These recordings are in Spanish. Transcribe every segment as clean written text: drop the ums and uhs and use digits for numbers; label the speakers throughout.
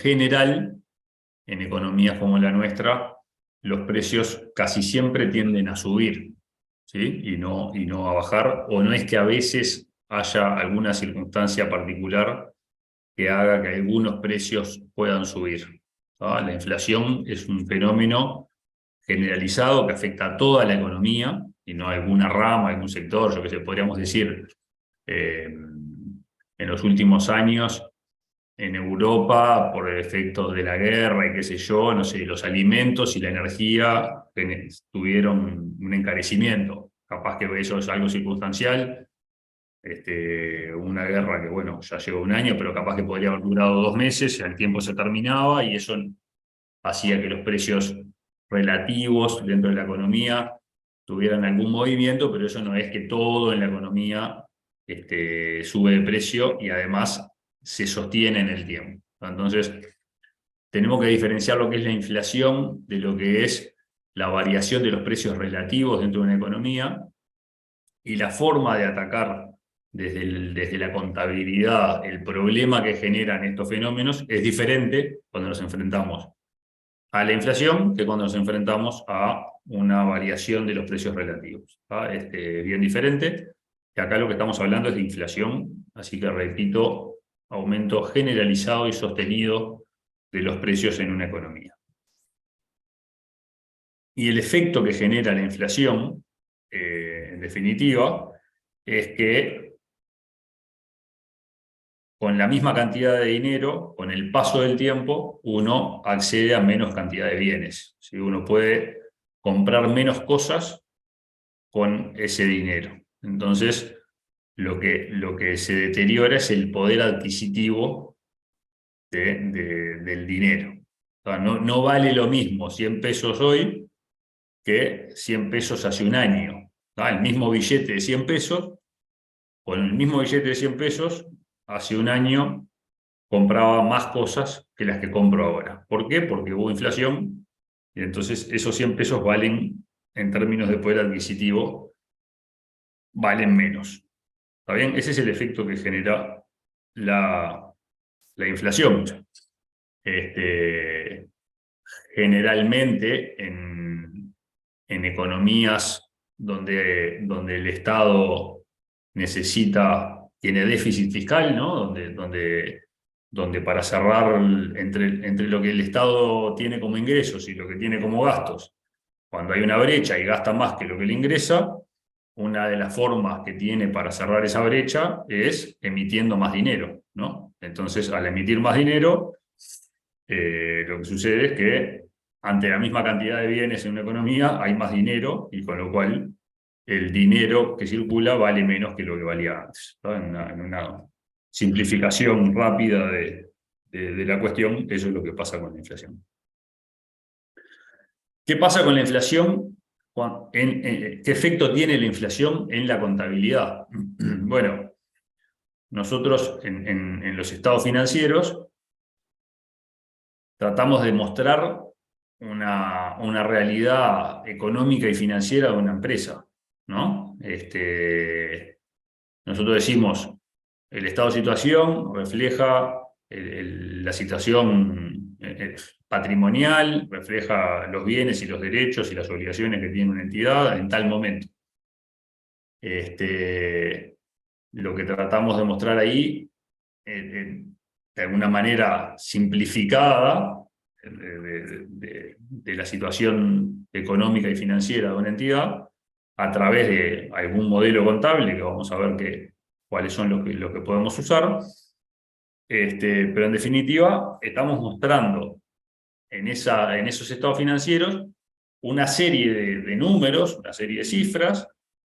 Speaker 1: general, en economías como la nuestra, los precios casi siempre tienden a subir, ¿sí? Y no a bajar, o no es que a veces haya alguna circunstancia particular que haga que algunos precios puedan subir. ¿Ah? La inflación es un fenómeno generalizado que afecta a toda la economía y no a alguna rama, algún sector. Yo que sé, podríamos decir, en los últimos años en Europa, por el efecto de la guerra y qué sé yo, no sé, los alimentos y la energía tuvieron un encarecimiento. Capaz que eso es algo circunstancial, una guerra que, bueno, ya lleva un año, pero capaz que podría haber durado 2 meses, y al tiempo se terminaba, y eso hacía que los precios relativos dentro de la economía tuvieran algún movimiento, pero eso no es que todo en la economía sube de precio y además se sostiene en el tiempo. Entonces, tenemos que diferenciar lo que es la inflación de lo que es la variación de los precios relativos dentro de una economía, y la forma de atacar desde la contabilidad el problema que generan estos fenómenos es diferente cuando nos enfrentamos a la inflación que cuando nos enfrentamos a una variación de los precios relativos. Bien diferente. Y acá lo que estamos hablando es de inflación, así que repito, aumento generalizado y sostenido de los precios en una economía. Y el efecto que genera la inflación, en definitiva, es que con la misma cantidad de dinero, con el paso del tiempo, uno accede a menos cantidad de bienes. ¿Sí? Uno puede comprar menos cosas con ese dinero. Entonces, lo que se deteriora es el poder adquisitivo del dinero. O sea, no vale lo mismo 100 pesos hoy que 100 pesos hace un año. El mismo billete de 100 pesos, con el mismo billete de 100 pesos, hace un año compraba más cosas que las que compro ahora. ¿Por qué? Porque hubo inflación y entonces esos 100 pesos valen, en términos de poder adquisitivo, valen menos. ¿Está bien? Ese es el efecto que genera la inflación. Generalmente en economías donde el Estado tiene déficit fiscal, ¿no? Donde para cerrar entre lo que el Estado tiene como ingresos y lo que tiene como gastos, cuando hay una brecha y gasta más que lo que le ingresa, una de las formas que tiene para cerrar esa brecha es emitiendo más dinero, ¿no? Entonces, al emitir más dinero, lo que sucede es que ante la misma cantidad de bienes en una economía hay más dinero, y con lo cual el dinero que circula vale menos que lo que valía antes, ¿no? En una simplificación rápida de la cuestión, eso es lo que pasa con la inflación. ¿Qué pasa con la inflación? ¿Qué efecto tiene la inflación en la contabilidad? Bueno, nosotros en los estados financieros tratamos de mostrar una realidad económica y financiera de una empresa, ¿no? Nosotros decimos, el estado de situación refleja la situación patrimonial, refleja los bienes y los derechos y las obligaciones que tiene una entidad en tal momento. Lo que tratamos de mostrar ahí, de alguna manera simplificada, de la situación económica y financiera de una entidad, a través de algún modelo contable, que vamos a ver cuáles son los que podemos usar. Pero en definitiva, estamos mostrando en esos estados financieros una serie de números, una serie de cifras,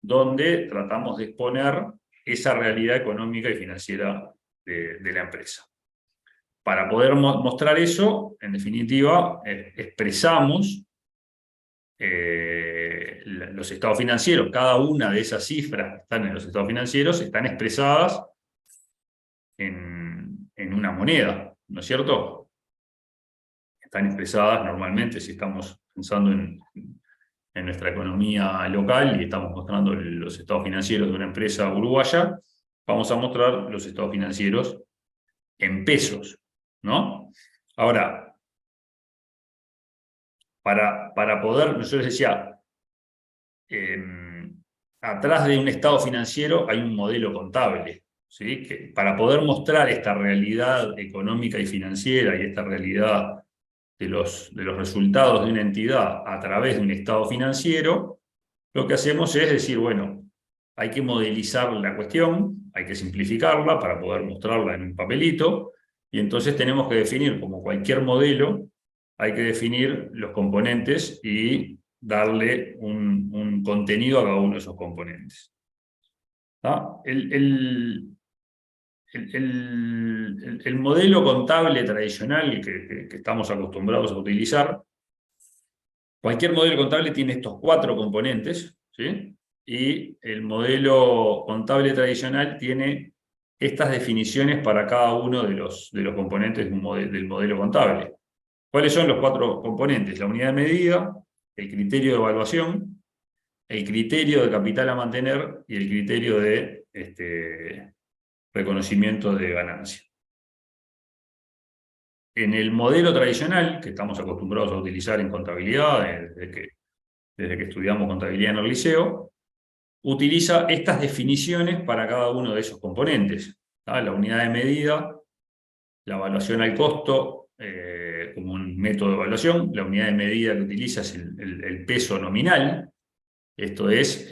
Speaker 1: donde tratamos de exponer esa realidad económica y financiera de la empresa. Para poder mostrar eso, en definitiva, expresamos los estados financieros. Cada una de esas cifras que están en los estados financieros están expresadas en una moneda, ¿no es cierto? Están expresadas normalmente, si estamos pensando en nuestra economía local y estamos mostrando los estados financieros de una empresa uruguaya, vamos a mostrar los estados financieros en pesos, ¿no? Ahora, para poder, yo les decía, atrás de un estado financiero hay un modelo contable, ¿sí? Que para poder mostrar esta realidad económica y financiera y esta realidad de los resultados de una entidad a través de un estado financiero, lo que hacemos es decir, bueno, hay que modelizar la cuestión, hay que simplificarla para poder mostrarla en un papelito, y entonces tenemos que definir, como cualquier modelo, hay que definir los componentes y darle un contenido a cada uno de esos componentes. ¿Ah? El modelo contable tradicional que estamos acostumbrados a utilizar, cualquier modelo contable tiene estos 4 componentes, ¿sí? Y el modelo contable tradicional tiene estas definiciones para cada uno de los componentes del modelo contable. ¿Cuáles son los 4 componentes? La unidad de medida, el criterio de evaluación, el criterio de capital a mantener y el criterio de reconocimiento de ganancia. En el modelo tradicional, que estamos acostumbrados a utilizar en contabilidad desde que estudiamos contabilidad en el liceo, utiliza estas definiciones para cada uno de esos componentes. ¿Tá? La unidad de medida, la evaluación al costo como un método de evaluación, la unidad de medida que utiliza es el peso nominal, esto es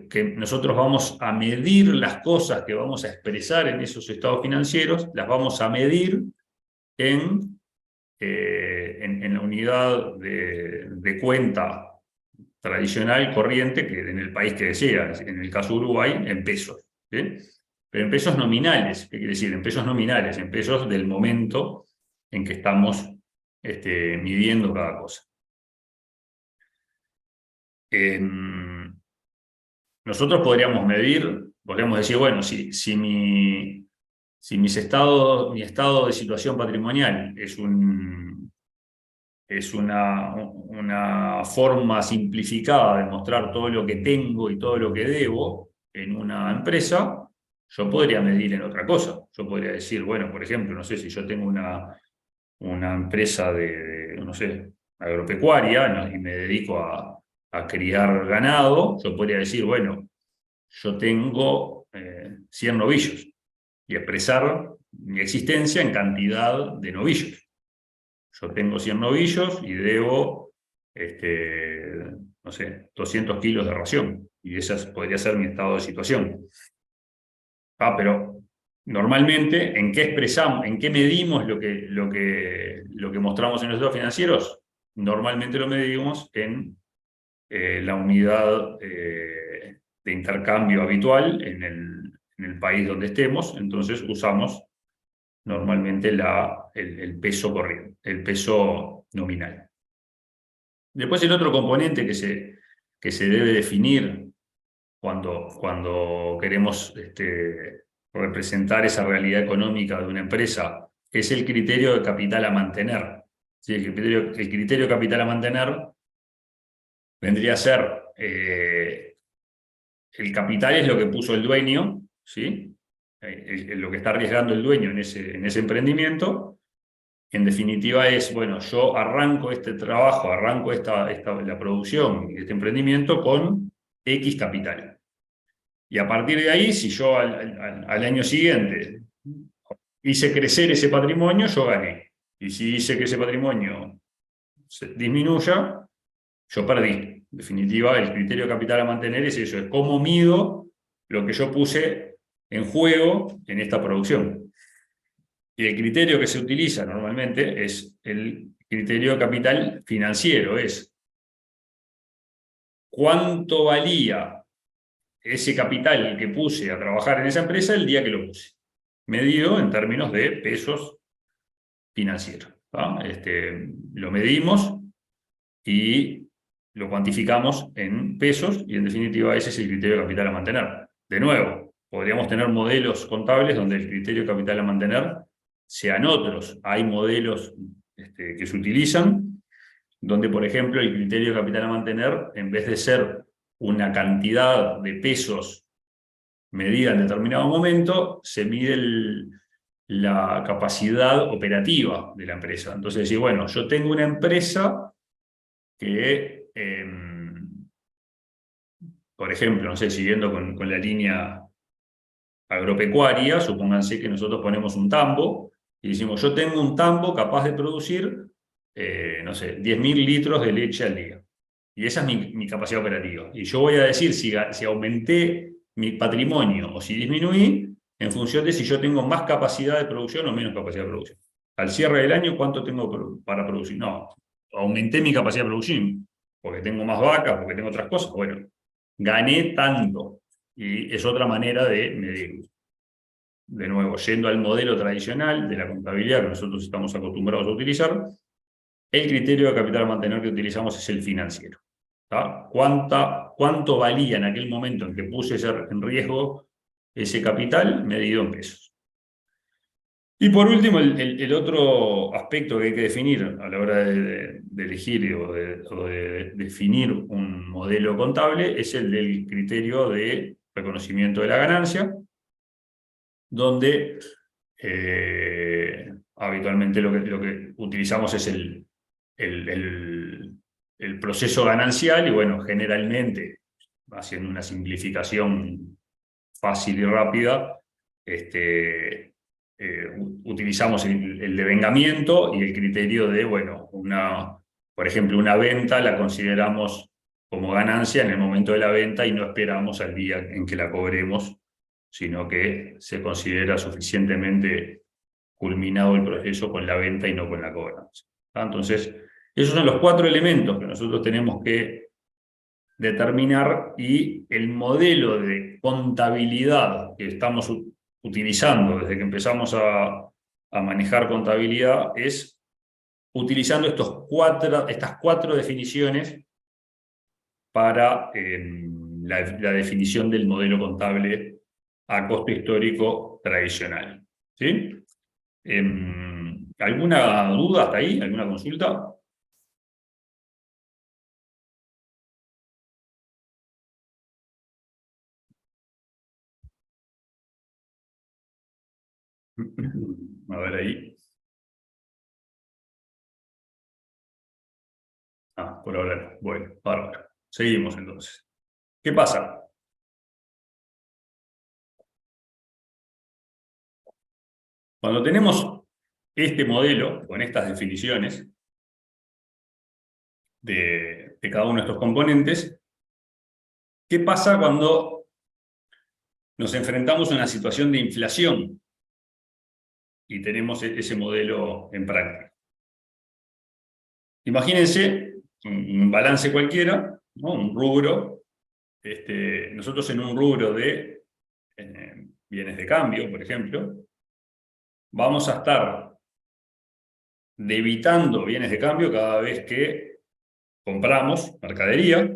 Speaker 1: que nosotros vamos a medir las cosas que vamos a expresar en esos estados financieros, las vamos a medir en la unidad de cuenta tradicional, corriente, que en el país que desea, en el caso de Uruguay, en pesos. ¿Sí? Pero en pesos nominales, ¿qué quiere decir? En pesos nominales, en pesos del momento en que estamos midiendo cada cosa. Nosotros podríamos decir, bueno, si mi estado de situación patrimonial es una forma simplificada de mostrar todo lo que tengo y todo lo que debo en una empresa, yo podría medir en otra cosa. Yo podría decir, bueno, por ejemplo, no sé, si yo tengo una empresa no sé, agropecuaria, ¿no? Y me dedico a criar ganado, yo podría decir, bueno, yo tengo 100 novillos y expresar mi existencia en cantidad de novillos. Yo tengo 100 novillos y debo, no sé, 200 kilos de ración. Y ese podría ser mi estado de situación. Pero normalmente, ¿en qué expresamos, en qué medimos lo que mostramos en los estados financieros? Normalmente lo medimos en la unidad de intercambio habitual en el país donde estemos, entonces usamos normalmente el peso corriente, el peso nominal. Después el otro componente que se debe definir cuando queremos representar esa realidad económica de una empresa es el criterio de capital a mantener. ¿Sí? El criterio de capital a mantener vendría a ser el capital es lo que puso el dueño, ¿sí? Lo que está arriesgando el dueño en ese emprendimiento. En definitiva es, bueno, yo arranco este trabajo, arranco la producción y este emprendimiento con X capital. Y a partir de ahí, si yo al año siguiente hice crecer ese patrimonio, yo gané. Y si hice que ese patrimonio disminuya, yo perdí. En definitiva, el criterio de capital a mantener es eso, es cómo mido lo que yo puse en juego en esta producción. Y el criterio que se utiliza normalmente es el criterio de capital financiero, es cuánto valía ese capital que puse a trabajar en esa empresa el día que lo puse, medido en términos de pesos financieros. Lo medimos y lo cuantificamos en pesos y en definitiva ese es el criterio de capital a mantener. De nuevo, podríamos tener modelos contables donde el criterio de capital a mantener sean otros. Hay modelos que se utilizan donde, por ejemplo, el criterio de capital a mantener, en vez de ser una cantidad de pesos medida en determinado momento, se mide la capacidad operativa de la empresa. Entonces, decir, bueno, yo tengo una empresa que, por ejemplo, no sé, siguiendo con la línea agropecuaria, supónganse que nosotros ponemos un tambo y decimos, yo tengo un tambo capaz de producir, no sé, 10.000 litros de leche al día. Y esa es mi capacidad operativa. Y yo voy a decir si aumenté mi patrimonio o si disminuí en función de si yo tengo más capacidad de producción o menos capacidad de producción. Al cierre del año, ¿cuánto tengo para producir? No, aumenté mi capacidad de producción porque tengo más vacas, porque tengo otras cosas. Bueno, gané tanto. Y es otra manera de medir. De nuevo, yendo al modelo tradicional de la contabilidad que nosotros estamos acostumbrados a utilizar, el criterio de capital a mantener que utilizamos es el financiero. ¿Cuánto valía en aquel momento en que puse en riesgo ese capital medido en pesos? Y por último, el otro aspecto que hay que definir a la hora de elegir o de definir un modelo contable es el del criterio de reconocimiento de la ganancia, donde habitualmente lo que utilizamos es el proceso ganancial y bueno, generalmente, haciendo una simplificación fácil y rápida, utilizamos el devengamiento y el criterio de, bueno, por ejemplo, una venta la consideramos como ganancia en el momento de la venta y no esperamos al día en que la cobremos, sino que se considera suficientemente culminado el proceso con la venta y no con la cobranza. Entonces, esos son los 4 elementos que nosotros tenemos que determinar y el modelo de contabilidad que estamos utilizando desde que empezamos a manejar contabilidad es utilizando estas cuatro definiciones para la definición del modelo contable a costo histórico tradicional. ¿Sí? ¿Alguna duda hasta ahí? ¿Alguna consulta? A ver ahí. Por ahora no. Bueno, bárbaro. Seguimos entonces. ¿Qué pasa? Cuando tenemos este modelo con estas definiciones de cada uno de estos componentes, ¿qué pasa cuando nos enfrentamos a una situación de inflación y tenemos ese modelo en práctica? Imagínense un balance cualquiera, ¿no? Un rubro. Nosotros en un rubro de bienes de cambio, por ejemplo, vamos a estar debitando bienes de cambio cada vez que compramos mercadería,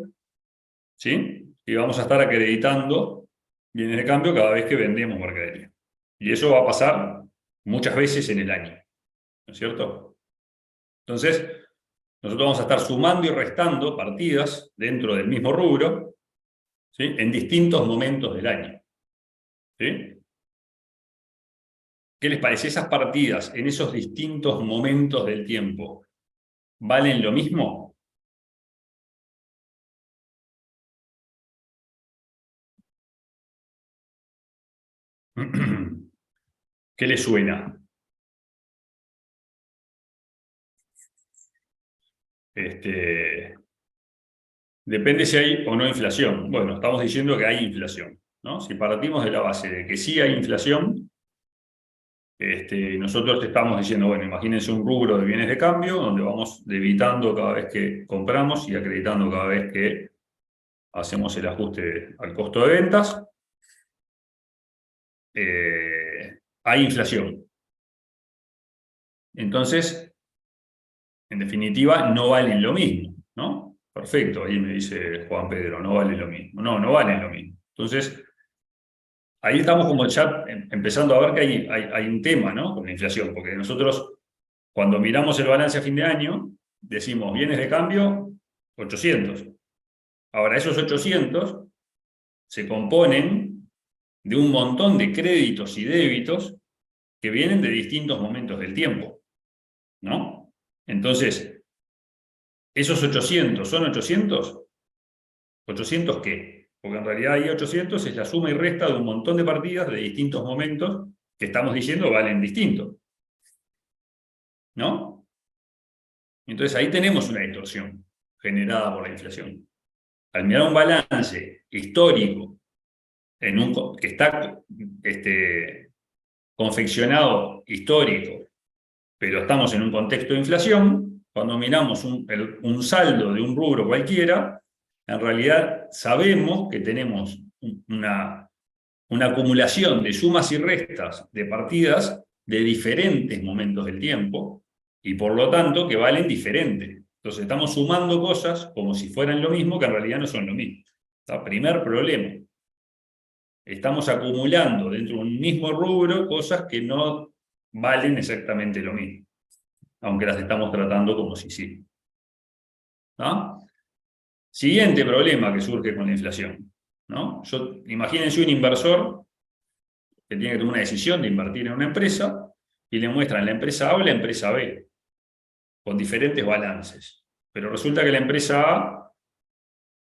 Speaker 1: ¿sí? Y vamos a estar acreditando bienes de cambio cada vez que vendemos mercadería. Y eso va a pasar muchas veces en el año, ¿no es cierto? Entonces, nosotros vamos a estar sumando y restando partidas dentro del mismo rubro, ¿sí? En distintos momentos del año, ¿sí? ¿Qué les parece? ¿Esas partidas en esos distintos momentos del tiempo valen lo mismo? ¿Qué les suena? Depende si hay o no inflación. Bueno, estamos diciendo que hay inflación, ¿no? Si partimos de la base de que sí hay inflación, nosotros estamos diciendo, bueno, imagínense un rubro de bienes de cambio donde vamos debitando cada vez que compramos y acreditando cada vez que hacemos el ajuste al costo de ventas. Hay inflación. Entonces, en definitiva, no valen lo mismo, ¿no? Perfecto, ahí me dice Juan Pedro, no vale lo mismo. No, no valen lo mismo. Entonces, ahí estamos como ya empezando a ver que hay un tema, ¿no? Con la inflación, porque nosotros cuando miramos el balance a fin de año, decimos bienes de cambio 800. Ahora, esos 800 se componen de un montón de créditos y débitos que vienen de distintos momentos del tiempo, ¿no? Entonces, ¿esos 800 son 800? ¿800 qué? Porque en realidad ahí 800 es la suma y resta de un montón de partidas de distintos momentos que estamos diciendo valen distinto, ¿no? Entonces ahí tenemos una distorsión generada por la inflación. Al mirar un balance histórico que está confeccionado histórico, pero estamos en un contexto de inflación, cuando miramos un saldo de un rubro cualquiera, en realidad sabemos que tenemos una acumulación de sumas y restas de partidas de diferentes momentos del tiempo y por lo tanto que valen diferente. Entonces estamos sumando cosas como si fueran lo mismo que en realidad no son lo mismo. Primer problema. Estamos acumulando dentro de un mismo rubro cosas que no valen exactamente lo mismo, aunque las estamos tratando como si sí. ¿No? Siguiente problema que surge con la inflación, ¿no? Imagínense un inversor que tiene que tomar una decisión de invertir en una empresa y le muestran la empresa A o la empresa B, con diferentes balances. Pero resulta que la empresa A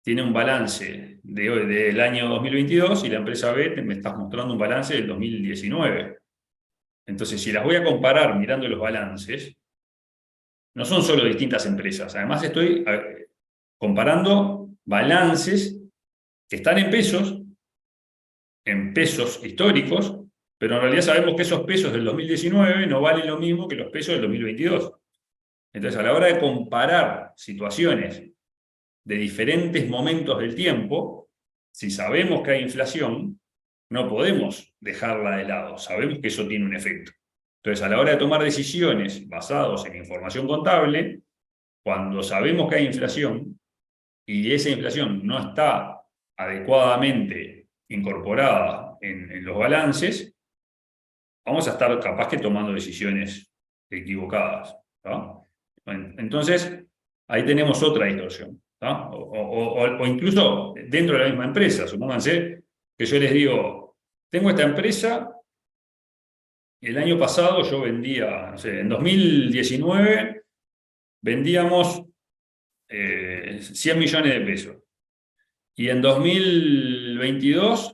Speaker 1: tiene un balance del año 2022 y la empresa B me estás mostrando un balance del 2019. Entonces, si las voy a comparar mirando los balances, no son solo distintas empresas, además estoy comparando balances que están en pesos históricos, pero en realidad sabemos que esos pesos del 2019 no valen lo mismo que los pesos del 2022. Entonces, a la hora de comparar situaciones de diferentes momentos del tiempo, si sabemos que hay inflación, no podemos dejarla de lado, sabemos que eso tiene un efecto. Entonces, a la hora de tomar decisiones basadas en información contable, cuando sabemos que hay inflación y esa inflación no está adecuadamente incorporada en los balances, vamos a estar capaz que tomando decisiones equivocadas, ¿no? Entonces, ahí tenemos otra distorsión, ¿no? O incluso dentro de la misma empresa, supónganse que yo les digo, tengo esta empresa, el año pasado yo vendía, no sé, en 2019 vendíamos 100 millones de pesos y en 2022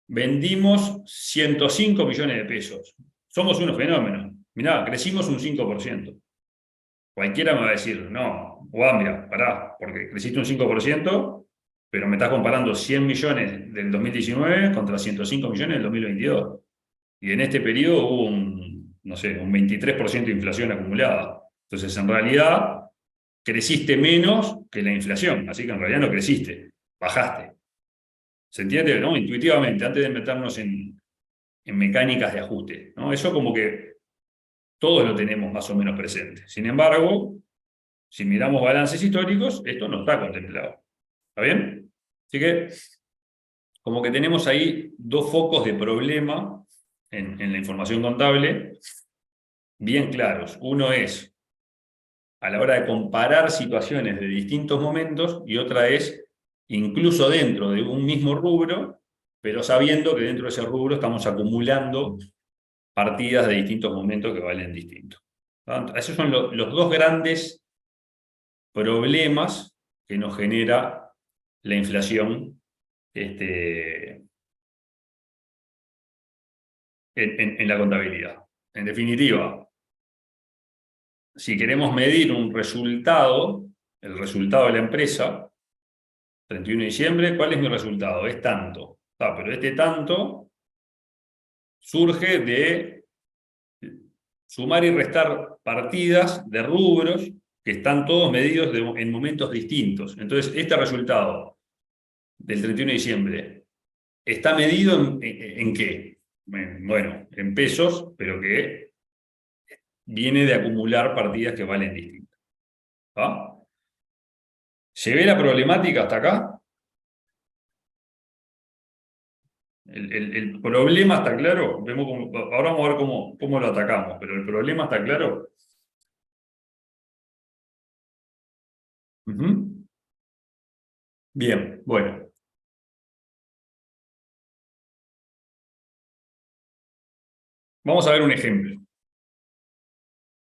Speaker 1: vendimos 105 millones de pesos. Somos unos fenómenos. Mirá, crecimos un 5%. Cualquiera me va a decir, no, Juan, mira, pará, porque creciste un 5%, pero me estás comparando 100 millones del 2019 contra 105 millones del 2022. Y en este periodo hubo no sé, un 23% de inflación acumulada. Entonces, en realidad, creciste menos que la inflación. Así que en realidad no creciste, bajaste. ¿Se entiende? ¿No? Intuitivamente, antes de meternos en mecánicas de ajuste, ¿no? Eso como que todos lo tenemos más o menos presente. Sin embargo, si miramos balances históricos, esto no está contemplado. ¿Está bien? Así que, como que tenemos ahí dos focos de problema en la información contable bien claros. Uno es a la hora de comparar situaciones de distintos momentos y otra es incluso dentro de un mismo rubro, pero sabiendo que dentro de ese rubro estamos acumulando partidas de distintos momentos que valen distinto. Esos son los dos grandes problemas que nos genera la inflación en la contabilidad. En definitiva, si queremos medir un resultado, el resultado de la empresa, 31 de diciembre, ¿cuál es mi resultado? Es tanto. Pero este tanto surge de sumar y restar partidas de rubros que están todos medidos en momentos distintos. Entonces, este resultado del 31 de diciembre está medido en qué? Bueno, en pesos, pero que viene de acumular partidas que valen distinto. ¿Va? ¿Se ve la problemática hasta acá? El problema está claro. Ahora vamos a ver cómo lo atacamos, pero el problema está claro. Ujú. Bien, bueno. Vamos a ver un ejemplo.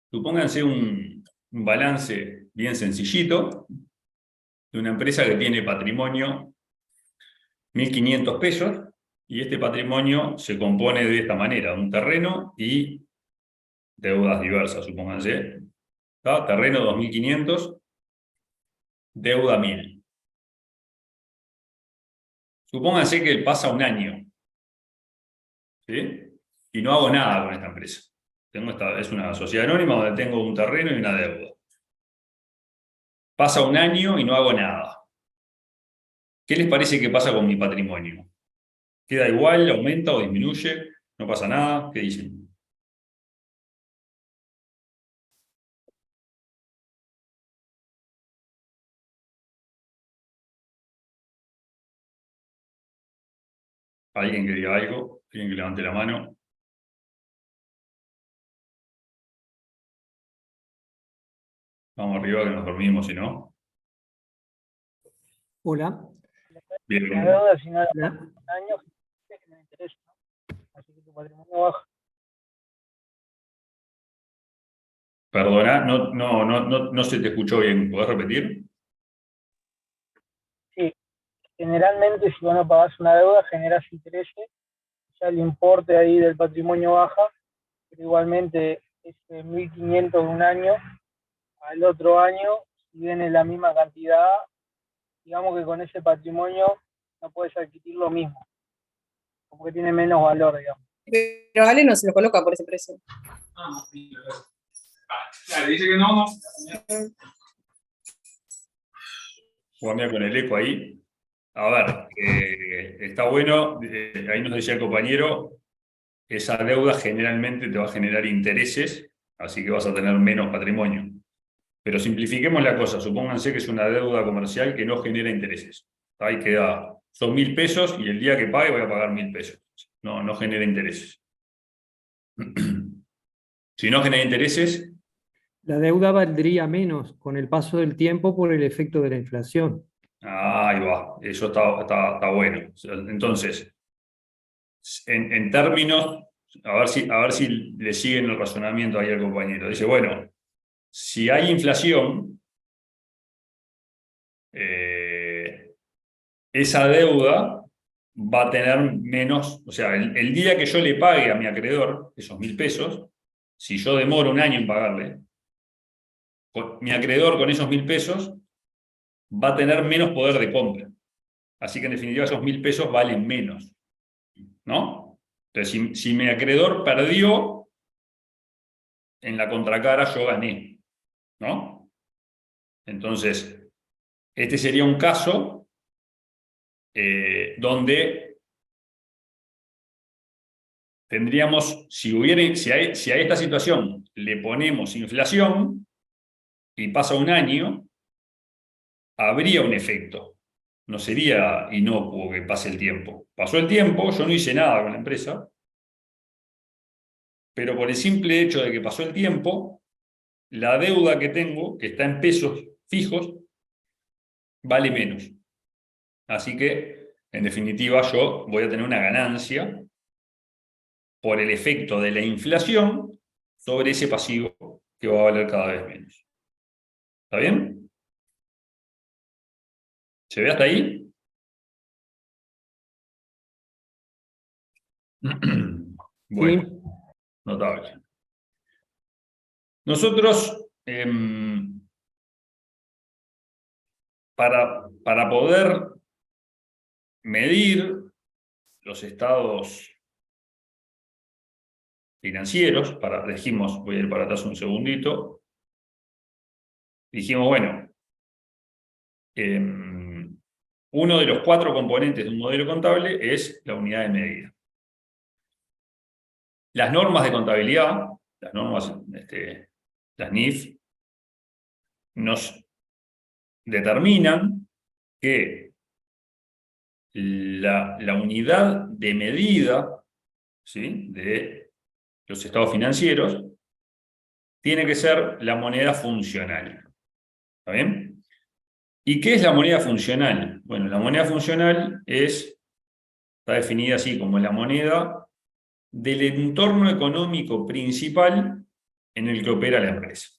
Speaker 1: Supónganse un balance bien sencillito de una empresa que tiene patrimonio 1.500 pesos, y este patrimonio se compone de esta manera: un terreno y deudas diversas, supónganse. ¿Está? Terreno 2.500, deuda 1.000. Supónganse que pasa un año, ¿sí? Y no hago nada con esta empresa. Es una sociedad anónima donde tengo un terreno y una deuda. Pasa un año y no hago nada. ¿Qué les parece que pasa con mi patrimonio? ¿Queda igual, aumenta o disminuye? ¿No pasa nada? ¿Qué dicen? ¿Alguien que diga algo? ¿Alguien que levante la mano? Vamos arriba que nos dormimos, si no.
Speaker 2: Hola.
Speaker 1: Bien.
Speaker 3: La deuda, si no la
Speaker 2: Hola.
Speaker 3: pagas en un año, es que no interesa, ¿no? Así que tu patrimonio baja.
Speaker 1: Perdona, no se te escuchó bien. ¿Podés repetir?
Speaker 3: Sí, generalmente si vos no pagás una deuda, generás intereses, ya el importe ahí del patrimonio baja, pero igualmente ese 1.500 de un año, al otro año, si viene la misma cantidad, digamos que con ese patrimonio no puedes adquirir lo mismo, como que tiene menos valor, digamos.
Speaker 4: Pero Ale no se lo coloca por ese precio.
Speaker 5: Claro, dice que no.
Speaker 1: Juan, con el eco ahí. A ver, está bueno, ahí nos decía el compañero, esa deuda generalmente te va a generar intereses, así que vas a tener menos patrimonio. Pero simplifiquemos la cosa, supónganse que es una deuda comercial que no genera intereses. Ahí queda, son 1.000 pesos y el día que pague voy a pagar 1.000 pesos. No genera intereses. Si no genera intereses,
Speaker 2: La deuda valdría menos con el paso del tiempo por el efecto de la inflación.
Speaker 1: ahí va, eso está bueno. Entonces, en términos, a ver si le siguen el razonamiento ahí al compañero. Dice, bueno, si hay inflación, esa deuda va a tener menos, o sea, el día que yo le pague a mi acreedor esos 1.000 pesos, si yo demoro un año en pagarle, mi acreedor con esos 1.000 pesos va a tener menos poder de compra. Así que en definitiva esos 1.000 pesos valen menos, ¿no? Entonces, si mi acreedor perdió, en la contracara yo gané, ¿no? Entonces, este sería un caso donde tendríamos, si a esta situación le ponemos inflación y pasa un año, habría un efecto. No sería inocuo que pase el tiempo. Pasó el tiempo, yo no hice nada con la empresa, pero por el simple hecho de que pasó el tiempo, la deuda que tengo, que está en pesos fijos, vale menos. Así que, en definitiva, yo voy a tener una ganancia por el efecto de la inflación sobre ese pasivo que va a valer cada vez menos. ¿Está bien? ¿Se ve hasta ahí? Bueno,
Speaker 2: ¿Sí?
Speaker 1: notable. Nosotros, para poder medir los estados financieros, dijimos, voy a ir para atrás un segundito, dijimos, bueno, uno de los 4 componentes de un modelo contable es la unidad de medida. Las normas de contabilidad, las normas, las NIF, nos determinan que la unidad de medida, ¿sí?, de los estados financieros tiene que ser la moneda funcional. ¿Está bien? ¿Y qué es la moneda funcional? Bueno, la moneda funcional está definida así como la moneda del entorno económico principal en el que opera la empresa.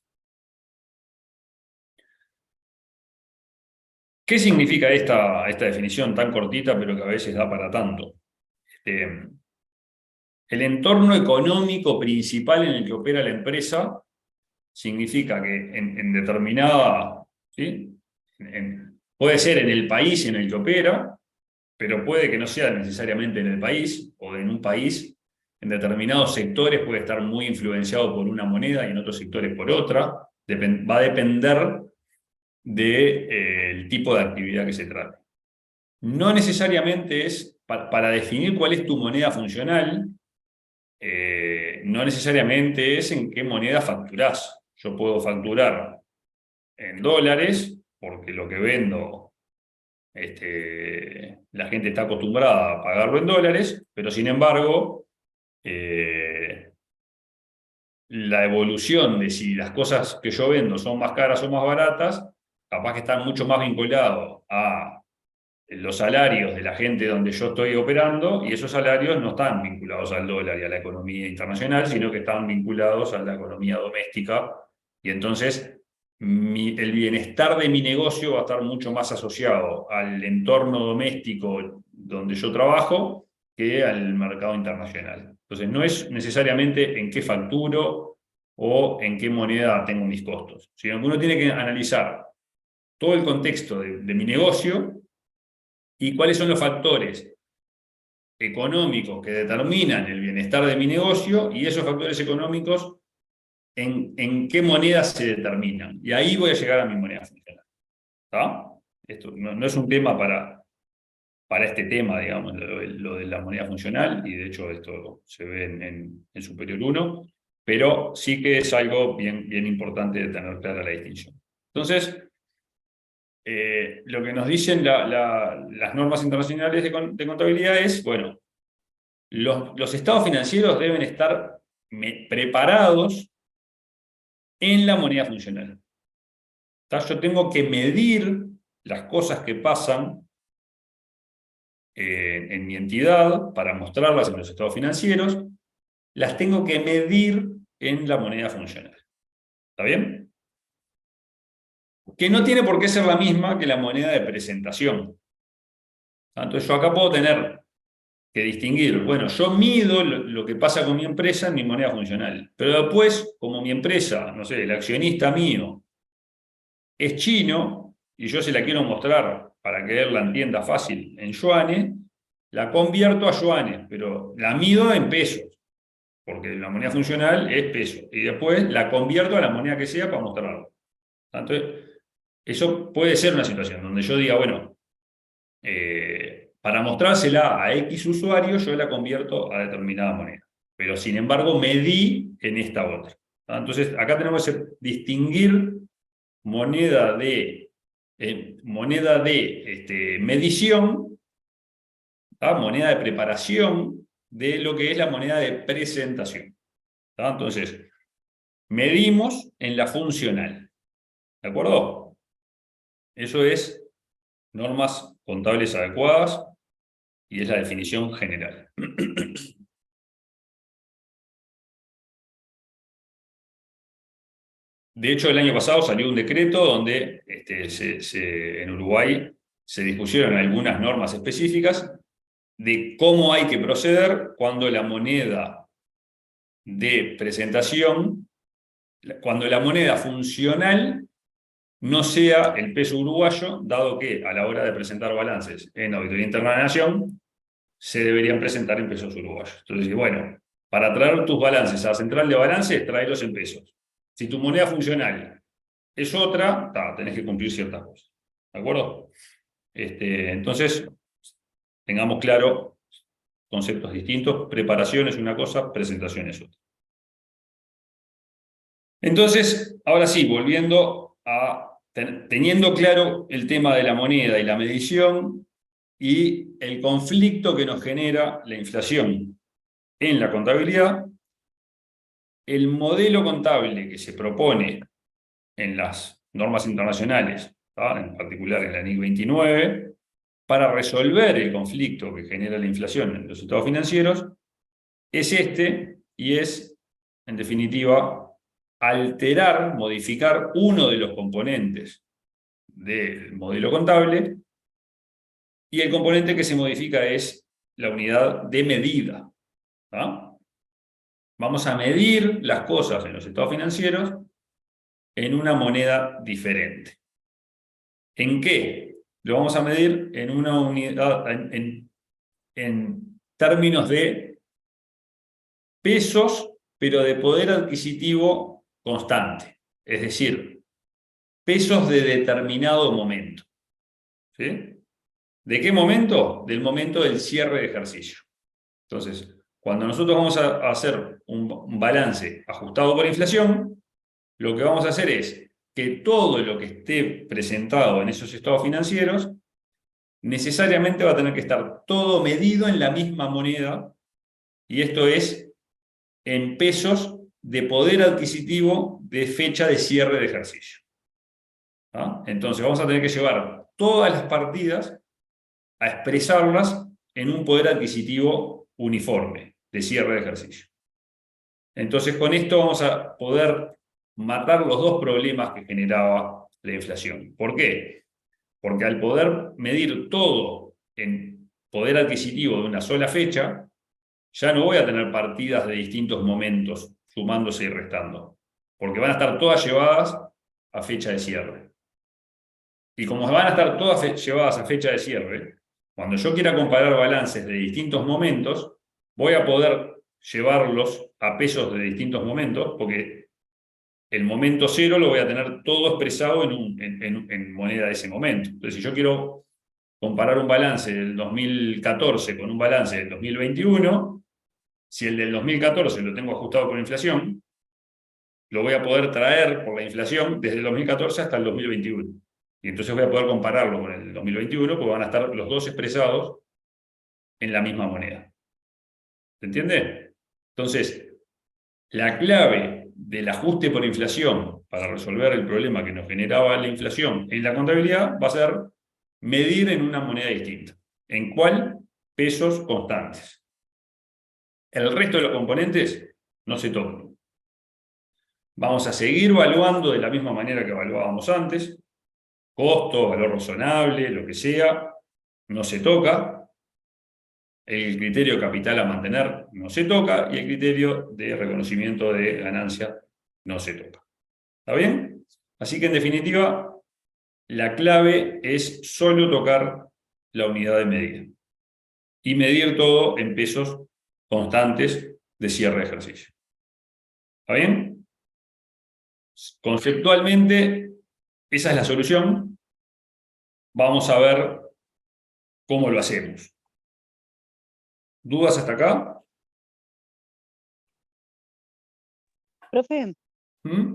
Speaker 1: ¿Qué significa esta definición tan cortita, pero que a veces da para tanto? El entorno económico principal en el que opera la empresa significa que en determinada, ¿sí? Puede ser en el país en el que opera, pero puede que no sea necesariamente en el país, o en un país, en determinados sectores puede estar muy influenciado por una moneda y en otros sectores por otra. Va a depender del tipo de actividad que se trate. No necesariamente es, para definir cuál es tu moneda funcional, no necesariamente es en qué moneda facturás. Yo puedo facturar en dólares, porque lo que vendo, la gente está acostumbrada a pagarlo en dólares, pero sin embargo, la evolución de si las cosas que yo vendo son más caras o más baratas, capaz que están mucho más vinculados a los salarios de la gente donde yo estoy operando, y esos salarios no están vinculados al dólar y a la economía internacional, sino que están vinculados a la economía doméstica, y entonces el bienestar de mi negocio va a estar mucho más asociado al entorno doméstico donde yo trabajo que al mercado internacional. Entonces no es necesariamente en qué facturo o en qué moneda tengo mis costos, sino que uno tiene que analizar todo el contexto de mi negocio y cuáles son los factores económicos que determinan el bienestar de mi negocio, y esos factores económicos en qué moneda se determinan. Y ahí voy a llegar a mi moneda funcional. ¿Está? Esto no es un tema para este tema, digamos, lo de la moneda funcional, y de hecho esto se ve en Superior 1, pero sí que es algo bien importante de tener clara la distinción. Entonces, lo que nos dicen las normas internacionales de contabilidad es, bueno, los estados financieros deben estar preparados en la moneda funcional. Yo tengo que medir las cosas que pasan en mi entidad para mostrarlas en los estados financieros, las tengo que medir en la moneda funcional. ¿Está bien? Que no tiene por qué ser la misma que la moneda de presentación. Entonces yo acá puedo tener que distinguir, bueno, yo mido lo que pasa con mi empresa en mi moneda funcional, pero después, como mi empresa, no sé, el accionista mío es chino, y yo se la quiero mostrar para que él la entienda fácil en yuanes, la convierto a yuanes, pero la mido en pesos, porque la moneda funcional es peso, y después la convierto a la moneda que sea para mostrarlo. Entonces, eso puede ser una situación donde yo diga, bueno, para mostrársela a X usuario, yo la convierto a determinada moneda, pero sin embargo medí en esta otra. Entonces, acá tenemos que distinguir moneda de medición, moneda de preparación, de lo que es la moneda de presentación. Entonces, medimos en la funcional. ¿De acuerdo? Eso es normas contables adecuadas y es la definición general. De hecho, el año pasado salió un decreto donde en Uruguay se dispusieron algunas normas específicas de cómo hay que proceder cuando la moneda de presentación, cuando la moneda funcional no sea el peso uruguayo, dado que a la hora de presentar balances en Auditoría Interna de la Nación se deberían presentar en pesos uruguayos. Entonces, bueno, para traer tus balances a la central de balances, tráelos en pesos. Si tu moneda funcional es otra, tenés que cumplir ciertas cosas. ¿De acuerdo? Entonces, tengamos claro conceptos distintos. Preparación es una cosa, presentación es otra. Entonces, ahora sí, volviendo a teniendo claro el tema de la moneda y la medición y el conflicto que nos genera la inflación en la contabilidad, el modelo contable que se propone en las normas internacionales, en particular en la NIC 29, para resolver el conflicto que genera la inflación en los estados financieros, es este, y es, en definitiva, alterar, modificar uno de los componentes del modelo contable, y el componente que se modifica es la unidad de medida. ¿Ah? Vamos a medir las cosas en los estados financieros en una moneda diferente. ¿En qué? Lo vamos a medir en una unidad, en términos de pesos, pero de poder adquisitivo constante. Es decir, pesos de determinado momento. ¿Sí? ¿De qué momento? Del momento del cierre de ejercicio. Entonces, cuando nosotros vamos a hacer un balance ajustado por inflación, lo que vamos a hacer es que todo lo que esté presentado en esos estados financieros necesariamente va a tener que estar todo medido en la misma moneda, y esto es en pesos de poder adquisitivo de fecha de cierre de ejercicio. ¿Ah? Entonces vamos a tener que llevar todas las partidas a expresarlas en un poder adquisitivo uniforme de cierre de ejercicio. Entonces con esto vamos a poder matar los dos problemas que generaba la inflación. ¿Por qué? Porque al poder medir todo en poder adquisitivo de una sola fecha, ya no voy a tener partidas de distintos momentos sumándose y restando, porque van a estar todas llevadas a fecha de cierre. Y como van a estar todas llevadas a fecha de cierre, cuando yo quiera comparar balances de distintos momentos, voy a poder llevarlos a pesos de distintos momentos, porque el momento cero lo voy a tener todo expresado en moneda de ese momento. Entonces, si yo quiero comparar un balance del 2014 con un balance del 2021, si el del 2014 lo tengo ajustado por inflación, lo voy a poder traer por la inflación desde el 2014 hasta el 2021. Y entonces voy a poder compararlo con el 2021, porque van a estar los dos expresados en la misma moneda. ¿Se entiende? Entonces, la clave del ajuste por inflación para resolver el problema que nos generaba la inflación en la contabilidad va a ser medir en una moneda distinta. ¿En cuál? Pesos constantes. El resto de los componentes no se tocan. Vamos a seguir evaluando de la misma manera que evaluábamos antes. Costo, valor razonable, lo que sea, no se toca. El criterio de capital a mantener no se toca, y el criterio de reconocimiento de ganancia no se toca. ¿Está bien? Así que en definitiva, la clave es solo tocar la unidad de medida y medir todo en pesos constantes de cierre de ejercicio. ¿Está bien? Conceptualmente, esa es la solución. Vamos a ver cómo lo hacemos. ¿Dudas hasta acá?
Speaker 5: Profe,
Speaker 1: ¿Mm?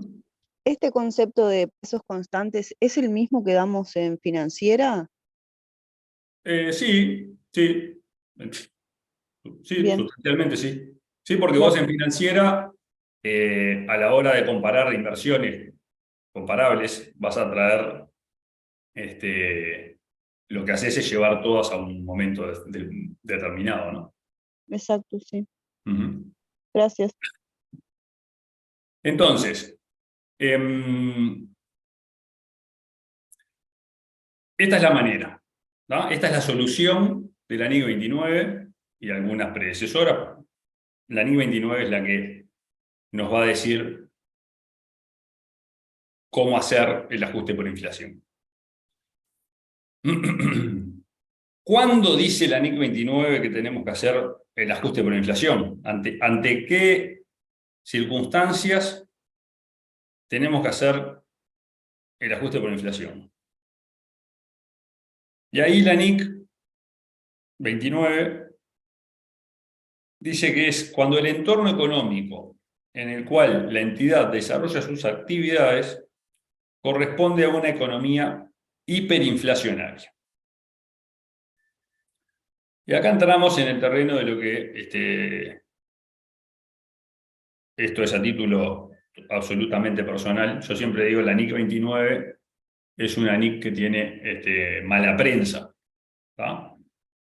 Speaker 5: ¿este concepto de pesos constantes es el mismo que damos en financiera?
Speaker 1: Sí, sí. Sí,
Speaker 5: Bien,
Speaker 1: sustancialmente sí. Sí, porque vos
Speaker 5: claro,
Speaker 1: en financiera, a la hora de comparar inversiones comparables, vas a traer, lo que haces es llevar todas a un momento determinado, ¿no?
Speaker 5: exacto, sí.
Speaker 1: Ujú.
Speaker 5: Gracias.
Speaker 1: Entonces, esta es la manera, ¿no? Esta es la solución de la NIC 29 y algunas predecesoras. La NIC 29 es la que nos va a decir cómo hacer el ajuste por inflación. ¿Cuándo dice la NIC 29 que tenemos que hacer el ajuste por inflación? ¿Ante qué circunstancias tenemos que hacer el ajuste por inflación? Y ahí la NIC 29 dice que es cuando el entorno económico en el cual la entidad desarrolla sus actividades corresponde a una economía hiperinflacionaria. Y acá entramos en el terreno de lo que esto es a título absolutamente personal. Yo siempre digo, la NIC 29 es una NIC que tiene mala prensa. ¿Tá?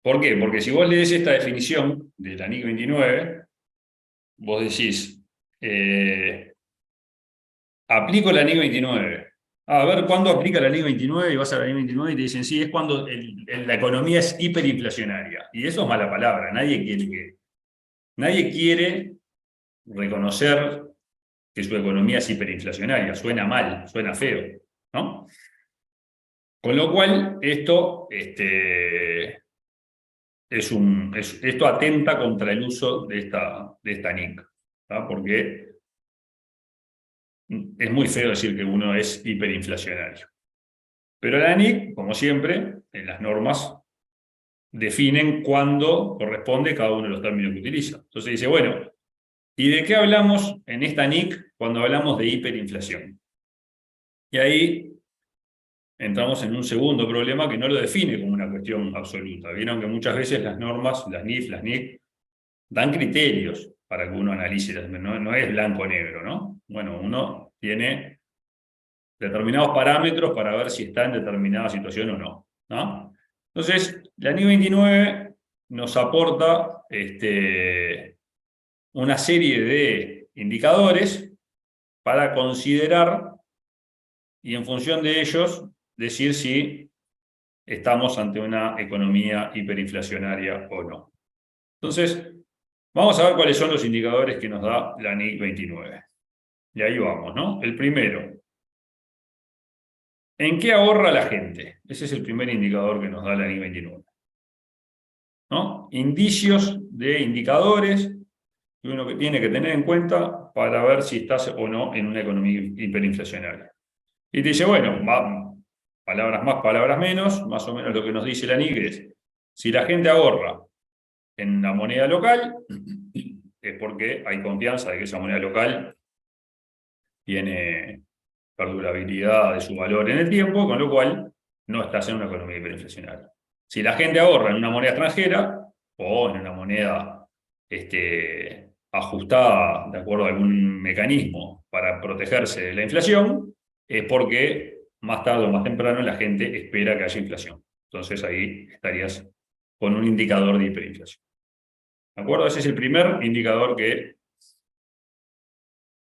Speaker 1: ¿Por qué? Porque si vos lees esta definición de la NIC 29, vos decís, aplico la NIC 29. A ver, ¿cuándo aplica la NIC 29? Y vas a la NIC 29 y te dicen, sí, es cuando la economía es hiperinflacionaria. Y eso es mala palabra. Nadie quiere reconocer que su economía es hiperinflacionaria. Suena mal, suena feo, ¿no? Con lo cual, esto esto atenta contra el uso de esta NIC, ¿tá? Porque es muy feo decir que uno es hiperinflacionario. Pero la NIC, como siempre, en las normas, definen cuándo corresponde cada uno de los términos que utiliza. Entonces dice, bueno, ¿y de qué hablamos en esta NIC cuando hablamos de hiperinflación? Y ahí entramos en un segundo problema que no lo define como una cuestión absoluta. Vieron que muchas veces las normas, las NIF, las NIC, dan criterios para que uno analice, no es blanco o negro, ¿no? Bueno, uno tiene determinados parámetros para ver si está en determinada situación o no, ¿no? Entonces, la NIC 29 nos aporta una serie de indicadores para considerar y en función de ellos decir si estamos ante una economía hiperinflacionaria o no. Entonces, vamos a ver cuáles son los indicadores que nos da la NIC 29. Y ahí vamos, ¿no? El primero. ¿En qué ahorra la gente? Ese es el primer indicador que nos da la NIC 29. ¿No? Indicios de indicadores que uno tiene que tener en cuenta para ver si estás o no en una economía hiperinflacionaria. Y te dice, bueno, palabras más, palabras menos, más o menos lo que nos dice la NIC es, si la gente ahorra en la moneda local, es porque hay confianza de que esa moneda local tiene perdurabilidad de su valor en el tiempo, con lo cual no estás en una economía hiperinflacionaria. Si la gente ahorra en una moneda extranjera o en una moneda ajustada de acuerdo a algún mecanismo para protegerse de la inflación, es porque más tarde o más temprano la gente espera que haya inflación. Entonces ahí estarías con un indicador de hiperinflación. ¿De acuerdo? Ese es el primer indicador que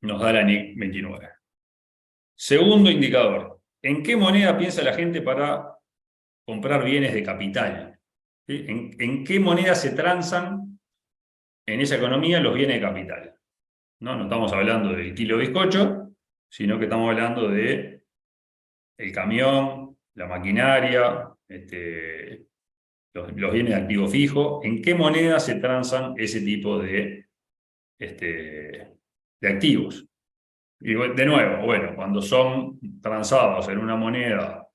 Speaker 1: nos da la NIC 29. Segundo indicador. ¿En qué moneda piensa la gente para comprar bienes de capital? ¿Sí? ¿En qué moneda se transan en esa economía los bienes de capital? No estamos hablando del kilo de bizcocho, sino que estamos hablando de el camión, la maquinaria, los bienes de activo fijo. ¿En qué moneda se transan ese tipo de activos? Y de nuevo, bueno, cuando son transados en una moneda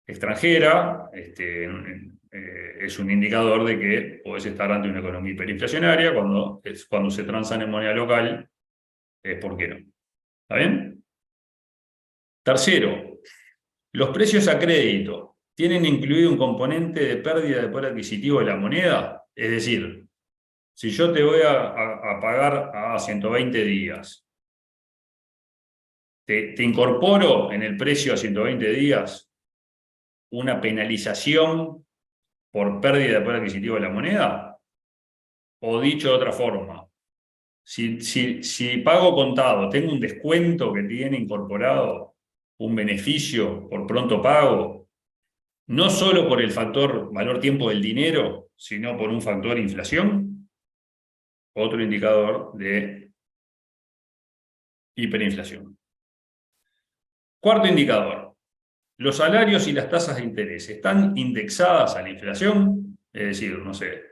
Speaker 1: extranjera, es un indicador de que podés estar ante una economía hiperinflacionaria. Cuando se transan en moneda local, es porque no. ¿Está bien? Tercero, los precios a crédito tienen incluido un componente de pérdida de poder adquisitivo de la moneda. Es decir, si yo te voy a pagar a 120 días, te incorporo en el precio a 120 días una penalización por pérdida de poder adquisitivo de la moneda. O dicho de otra forma, si pago contado, tengo un descuento que tiene incorporado un beneficio por pronto pago, no solo por el factor valor-tiempo del dinero, sino por un factor inflación. Otro indicador de hiperinflación. Cuarto indicador. ¿Los salarios y las tasas de interés están indexadas a la inflación? Es decir, no sé,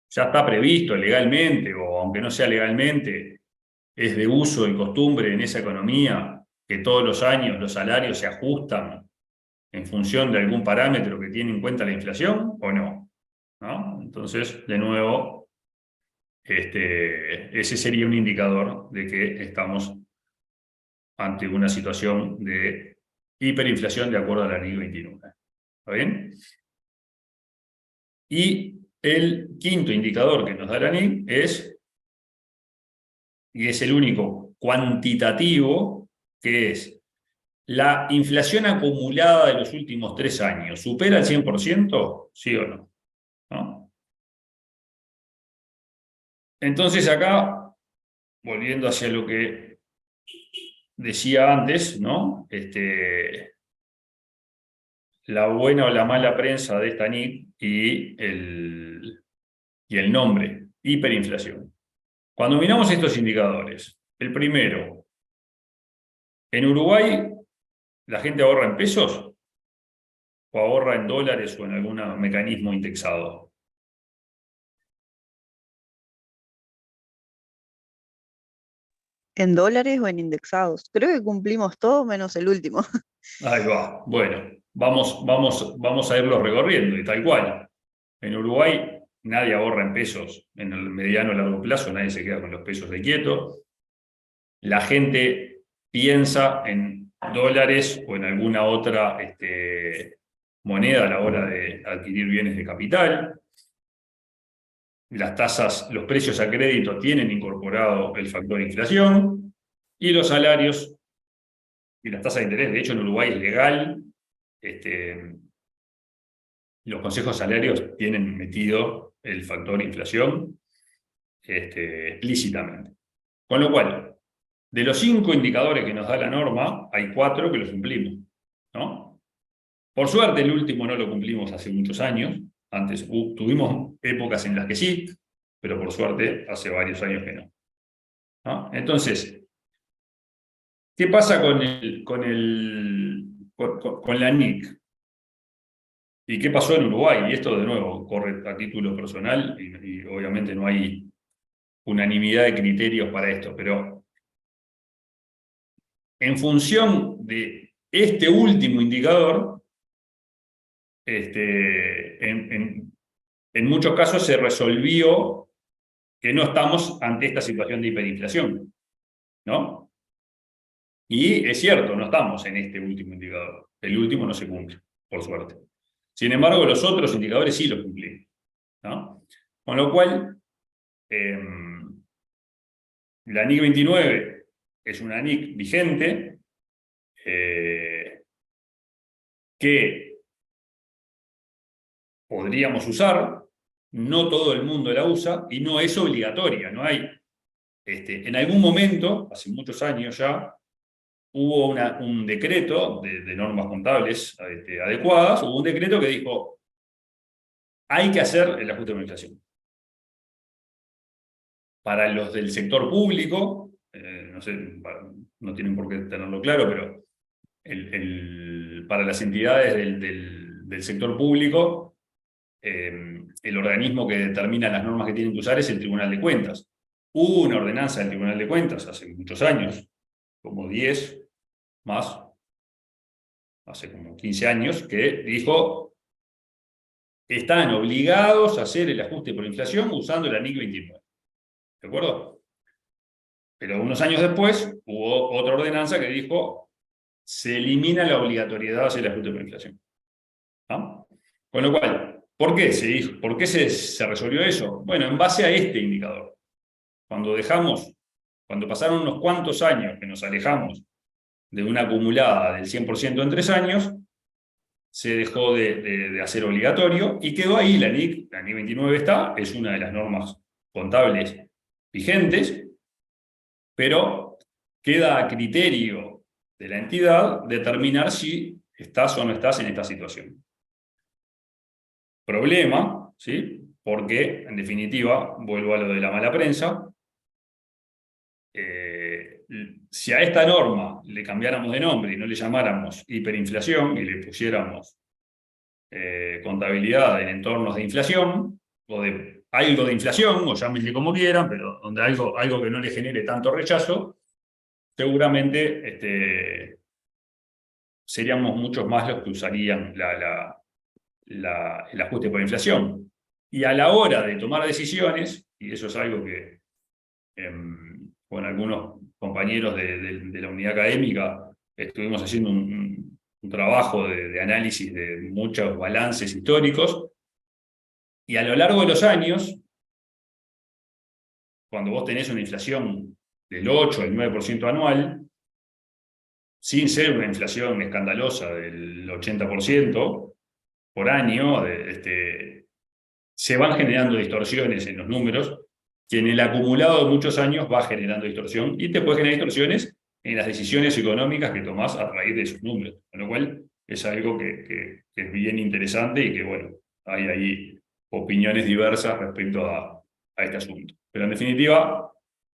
Speaker 1: ya está previsto legalmente, o aunque no sea legalmente, es de uso y costumbre en esa economía que todos los años los salarios se ajustan en función de algún parámetro que tiene en cuenta la inflación, ¿o no? ¿No? Entonces, de nuevo, ese sería un indicador de que estamos ante una situación de hiperinflación de acuerdo a la NIC 29. ¿Está bien? Y el quinto indicador que nos da la NIC y es el único cuantitativo, que es la inflación acumulada de los últimos 3 años. ¿Supera el 100%? ¿Sí o no? ¿No? Entonces acá, volviendo hacia lo que decía antes, ¿no? La buena o la mala prensa de esta NIC y el nombre, hiperinflación. Cuando miramos estos indicadores, el primero, en Uruguay, ¿la gente ahorra en pesos o ahorra en dólares o en algún mecanismo indexado?
Speaker 5: ¿En dólares o en indexados? Creo que cumplimos todo menos el último.
Speaker 1: Ahí va. Bueno, vamos a irlos recorriendo y tal cual. En Uruguay nadie ahorra en pesos en el mediano o largo plazo, nadie se queda con los pesos de quieto. La gente piensa en dólares o en alguna otra moneda a la hora de adquirir bienes de capital. Las tasas, los precios a crédito tienen incorporado el factor inflación y los salarios y las tasas de interés. De hecho, en Uruguay es legal. Los consejos salarios tienen metido el factor inflación explícitamente. Con lo cual, de los 5 indicadores que nos da la norma, hay 4 que los cumplimos, ¿no? Por suerte, el último no lo cumplimos hace muchos años. Antes tuvimos épocas en las que sí, pero por suerte hace varios años que no. ¿No? Entonces, ¿qué pasa con la NIC? ¿Y qué pasó en Uruguay? Y esto, de nuevo, corre a título personal y obviamente no hay unanimidad de criterios para esto, pero en función de este último indicador, en muchos casos se resolvió que no estamos ante esta situación de hiperinflación, ¿no? Y es cierto, no estamos en este último indicador. El último no se cumple, por suerte. Sin embargo, los otros indicadores sí los cumplimos, ¿no? Con lo cual, la NIC 29 es una NIC vigente que podríamos usar, no todo el mundo la usa y no es obligatoria. No hay, en algún momento, hace muchos años ya, hubo un decreto de normas contables adecuadas, hubo un decreto que dijo, hay que hacer el ajuste de inflación. Para los del sector público, no sé, no tienen por qué tenerlo claro, pero para las entidades del sector público, el organismo que determina las normas que tienen que usar es el Tribunal de Cuentas. Hubo una ordenanza del Tribunal de Cuentas hace muchos años, como 10 más, hace como 15 años, que dijo, están obligados a hacer el ajuste por inflación usando la NIC 29. ¿De acuerdo? Pero unos años después hubo otra ordenanza que dijo, se elimina la obligatoriedad de hacer el ajuste por inflación. ¿No? Con lo cual, ¿por qué se resolvió eso? Bueno, en base a este indicador. Cuando pasaron unos cuantos años que nos alejamos de una acumulada del 100% en 3 años, se dejó de hacer obligatorio y quedó ahí la NIC 29 es una de las normas contables vigentes, pero queda a criterio de la entidad determinar si estás o no estás en esta situación. Problema, ¿sí? Porque, en definitiva, vuelvo a lo de la mala prensa, si a esta norma le cambiáramos de nombre y no le llamáramos hiperinflación y le pusiéramos contabilidad en entornos de inflación, o de algo de inflación, o llámenle como quieran, pero donde algo que no le genere tanto rechazo, seguramente seríamos muchos más los que usarían el ajuste por inflación. Y a la hora de tomar decisiones, y eso es algo que con algunos compañeros de la unidad académica estuvimos haciendo un trabajo de análisis de muchos balances históricos, y a lo largo de los años, cuando vos tenés una inflación del 8 al 9% anual, sin ser una inflación escandalosa del 80% por año, se van generando distorsiones en los números que en el acumulado de muchos años va generando distorsión y te puede generar distorsiones en las decisiones económicas que tomás a raíz de esos números. Con lo cual es algo que es bien interesante y que, bueno, hay ahí opiniones diversas respecto a este asunto. Pero en definitiva,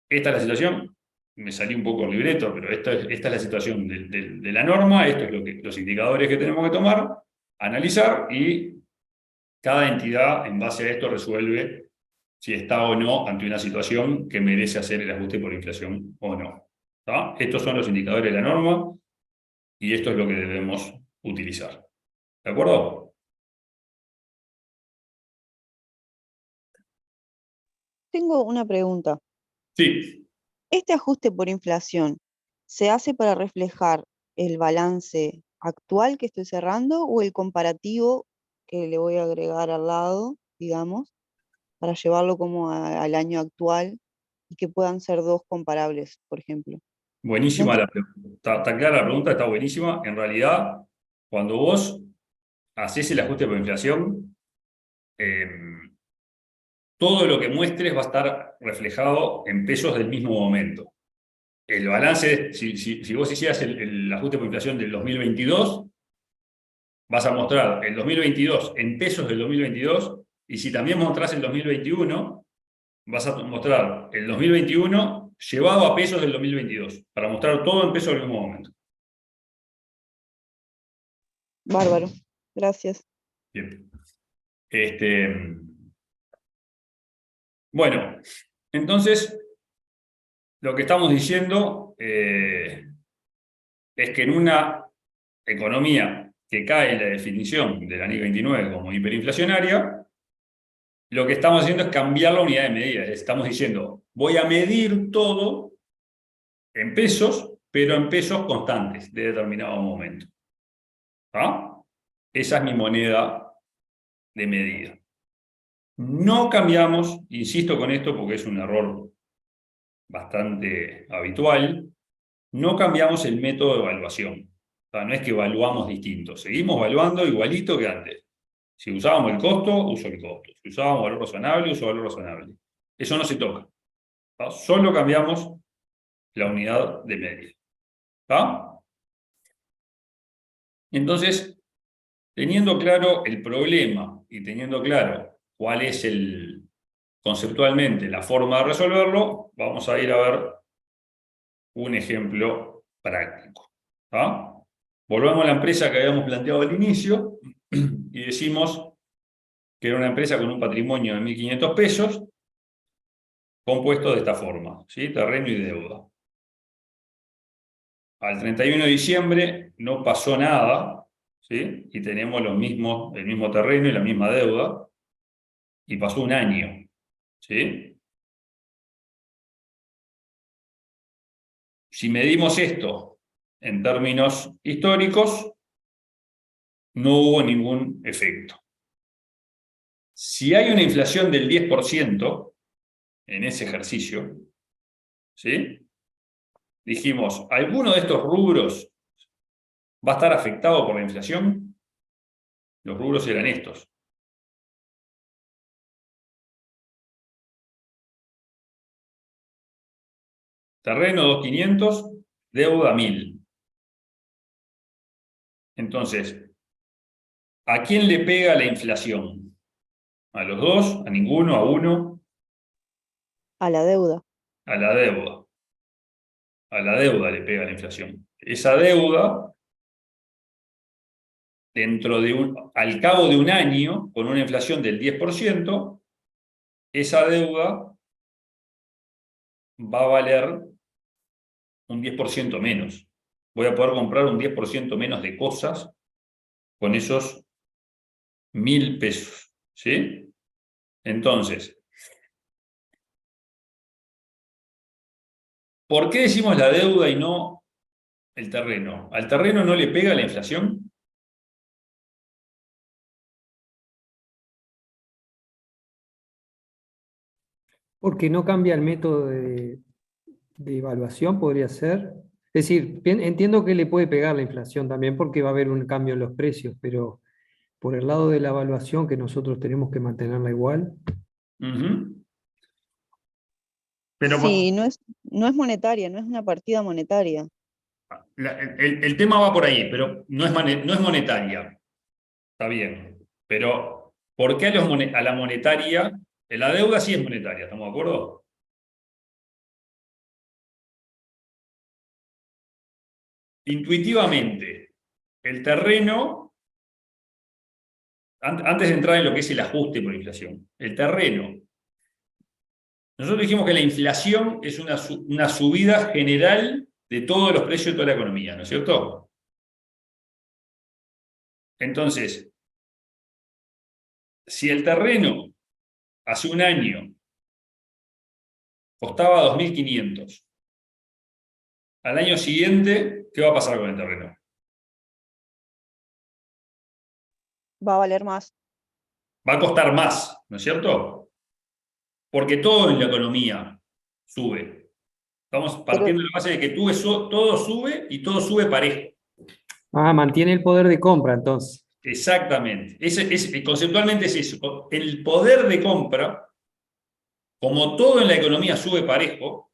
Speaker 1: esta es la situación. Me salí un poco el libreto, pero esta es la situación de la norma, esto es los indicadores que tenemos que tomar, analizar, y cada entidad en base a esto resuelve si está o no ante una situación que merece hacer el ajuste por inflación o no. ¿Tá? Estos son los indicadores de la norma y esto es lo que debemos utilizar. ¿De acuerdo?
Speaker 5: Tengo una pregunta.
Speaker 1: Sí.
Speaker 5: ¿Este ajuste por inflación se hace para reflejar el balance actual que estoy cerrando o el comparativo que le voy a agregar al lado, digamos, para llevarlo como al año actual y que puedan ser dos comparables, por ejemplo?
Speaker 1: Buenísima
Speaker 5: No,
Speaker 1: la pregunta. Está clara la pregunta, está buenísima. En realidad, cuando vos haces el ajuste por inflación, todo lo que muestres va a estar reflejado en pesos del mismo momento. El balance, si vos hicieras el ajuste por inflación del 2022, vas a mostrar el 2022 en pesos del 2022, y si también mostrás el 2021, vas a mostrar el 2021 llevado a pesos del 2022, para mostrar todo en pesos del mismo momento.
Speaker 5: bárbaro. Gracias.
Speaker 1: Bien. Bueno, entonces, lo que estamos diciendo es que en una economía que cae en la definición de la NIC 29 como hiperinflacionaria, lo que estamos haciendo es cambiar la unidad de medida. Estamos diciendo, voy a medir todo en pesos, pero en pesos constantes de determinado momento. ¿Ah? Esa es mi moneda de medida. No cambiamos, insisto con esto porque es un error bastante habitual, no cambiamos el método de evaluación. O sea, no es que evaluamos distinto, seguimos evaluando igualito que antes. Si usábamos el costo, uso el costo. Si usábamos valor razonable, uso valor razonable. Eso no se toca. ¿Tá? Solo cambiamos la unidad de medida. ¿Tá? Entonces, teniendo claro el problema y teniendo claro cuál es conceptualmente la forma de resolverlo, vamos a ir a ver un ejemplo práctico. ¿Tá? Volvemos a la empresa que habíamos planteado al inicio y decimos que era una empresa con un patrimonio de 1.500 pesos, compuesto de esta forma, ¿sí? Terreno y deuda. Al 31 de diciembre no pasó nada, ¿sí? Y tenemos el mismo terreno y la misma deuda, y pasó un año, ¿sí? Si medimos esto en términos históricos, no hubo ningún efecto. Si hay una inflación del 10% en ese ejercicio, ¿sí? Dijimos, ¿alguno de estos rubros va a estar afectado por la inflación? Los rubros eran estos. Terreno 2.500, deuda 1.000. Entonces, ¿a quién le pega la inflación? ¿A los dos? ¿A ninguno? ¿A uno?
Speaker 5: A la deuda.
Speaker 1: A la deuda. A la deuda le pega la inflación. Esa deuda, al cabo de un año, con una inflación del 10%, esa deuda va a valer un 10% menos. Voy a poder comprar un 10% menos de cosas con esos 1.000 pesos. ¿Sí? Entonces, ¿por qué decimos la deuda y no el terreno? ¿Al terreno no le pega la inflación?
Speaker 2: Porque no cambia el método de evaluación, podría ser. Es decir, entiendo que le puede pegar la inflación también porque va a haber un cambio en los precios, pero por el lado de la evaluación, que nosotros tenemos que mantenerla igual.
Speaker 1: Pero
Speaker 5: Sí, no es monetaria, no es una partida monetaria.
Speaker 1: el tema va por ahí, pero no es monetaria. Está bien. Pero, ¿por qué a la monetaria? La deuda sí es monetaria, ¿estamos de acuerdo? Intuitivamente, el terreno, antes de entrar en lo que es el ajuste por inflación, el terreno. Nosotros dijimos que la inflación es una subida general de todos los precios de toda la economía, ¿no es cierto? Entonces, si el terreno hace un año costaba 2.500, al año siguiente, ¿qué va a pasar con el terreno?
Speaker 5: Va a valer más.
Speaker 1: Va a costar más, ¿no es cierto? Porque todo en la economía sube. Estamos
Speaker 5: Pero,
Speaker 1: partiendo de la base de que todo sube y todo sube parejo.
Speaker 2: Ah, mantiene el poder de compra entonces.
Speaker 1: Exactamente. Conceptualmente es eso. El poder de compra, como todo en la economía sube parejo,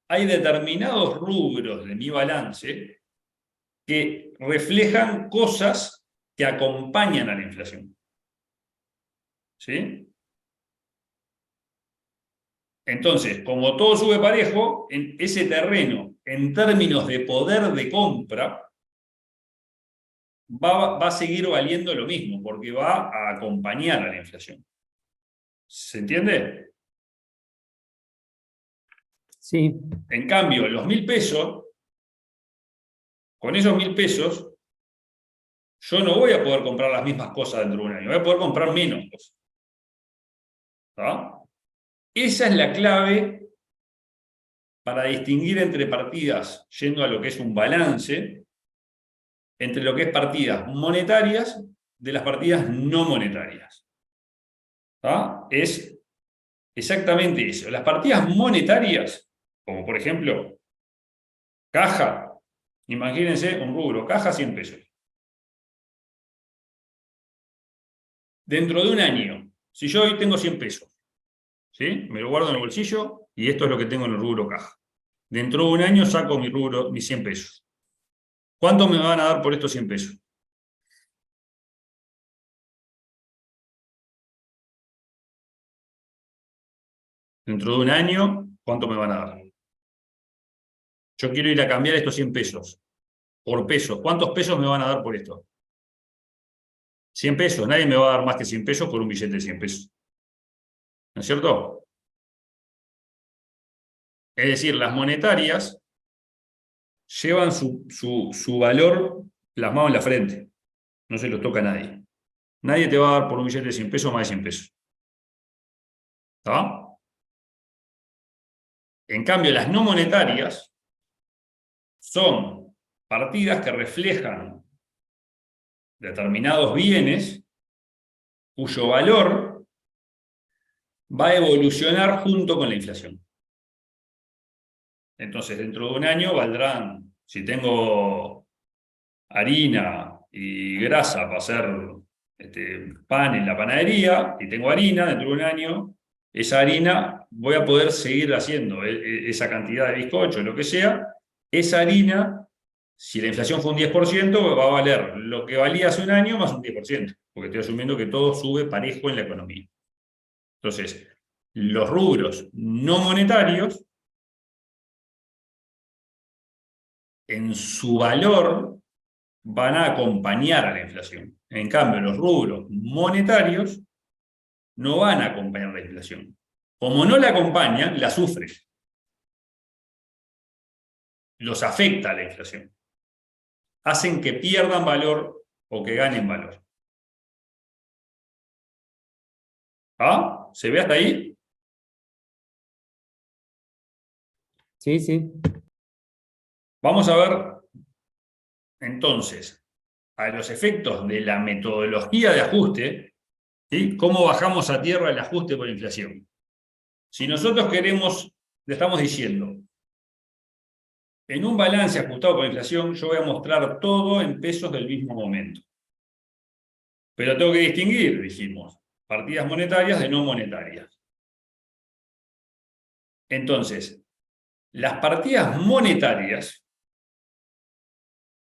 Speaker 1: hay determinados rubros de mi balance que reflejan cosas que acompañan a la inflación. ¿Sí? Entonces, como todo sube parejo, en ese terreno, en términos de poder de compra, va a seguir valiendo lo mismo, porque va a acompañar a la inflación. ¿Se entiende?
Speaker 2: Sí,
Speaker 1: En cambio, los 1.000 pesos, con esos 1.000 pesos, yo no voy a poder comprar las mismas cosas dentro de un año, voy a poder comprar menos cosas. ¿Está? Esa es la clave para distinguir entre partidas, yendo a lo que es un balance, entre lo que es partidas monetarias de las partidas no monetarias. ¿Está? Es exactamente eso. Las partidas monetarias, como por ejemplo, caja, imagínense un rubro, caja 100 pesos. Dentro de un año, si yo hoy tengo 100 pesos, ¿sí? Me lo guardo en el bolsillo y esto es lo que tengo en el rubro caja. Dentro de un año saco mis 100 pesos. ¿Cuánto me van a dar por estos 100 pesos? Dentro de un año, ¿cuánto me van a dar? Yo quiero ir a cambiar estos 100 pesos por pesos. ¿Cuántos pesos me van a dar por esto? 100 pesos. Nadie me va a dar más que 100 pesos por un billete de 100 pesos. ¿No es cierto? Es decir, las monetarias llevan su valor plasmado en la frente. No se los toca a nadie. Nadie te va a dar por un billete de 100 pesos más de 100 pesos. ¿Está? En cambio, las no monetarias son partidas que reflejan determinados bienes cuyo valor va a evolucionar junto con la inflación. Entonces, dentro de un año valdrán, si tengo harina y grasa para hacer pan en la panadería, y tengo harina, dentro de un año, esa harina voy a poder seguir haciendo esa cantidad de bizcocho, lo que sea. Esa harina, si la inflación fue un 10%, va a valer lo que valía hace un año más un 10%, porque estoy asumiendo que todo sube parejo en la economía. Entonces, los rubros no monetarios, en su valor, van a acompañar a la inflación. En cambio, los rubros monetarios no van a acompañar la inflación. Como no la acompañan, la sufren. Los afecta la inflación. Hacen que pierdan valor o que ganen valor. ¿Ah? ¿Se ve hasta ahí?
Speaker 2: sí, sí.
Speaker 1: Vamos a ver, entonces, a los efectos de la metodología de ajuste, ¿sí? ¿Cómo bajamos a tierra el ajuste por inflación? Si nosotros queremos, le estamos diciendo, en un balance ajustado por inflación, yo voy a mostrar todo en pesos del mismo momento. Pero tengo que distinguir, dijimos, partidas monetarias de no monetarias. Entonces, las partidas monetarias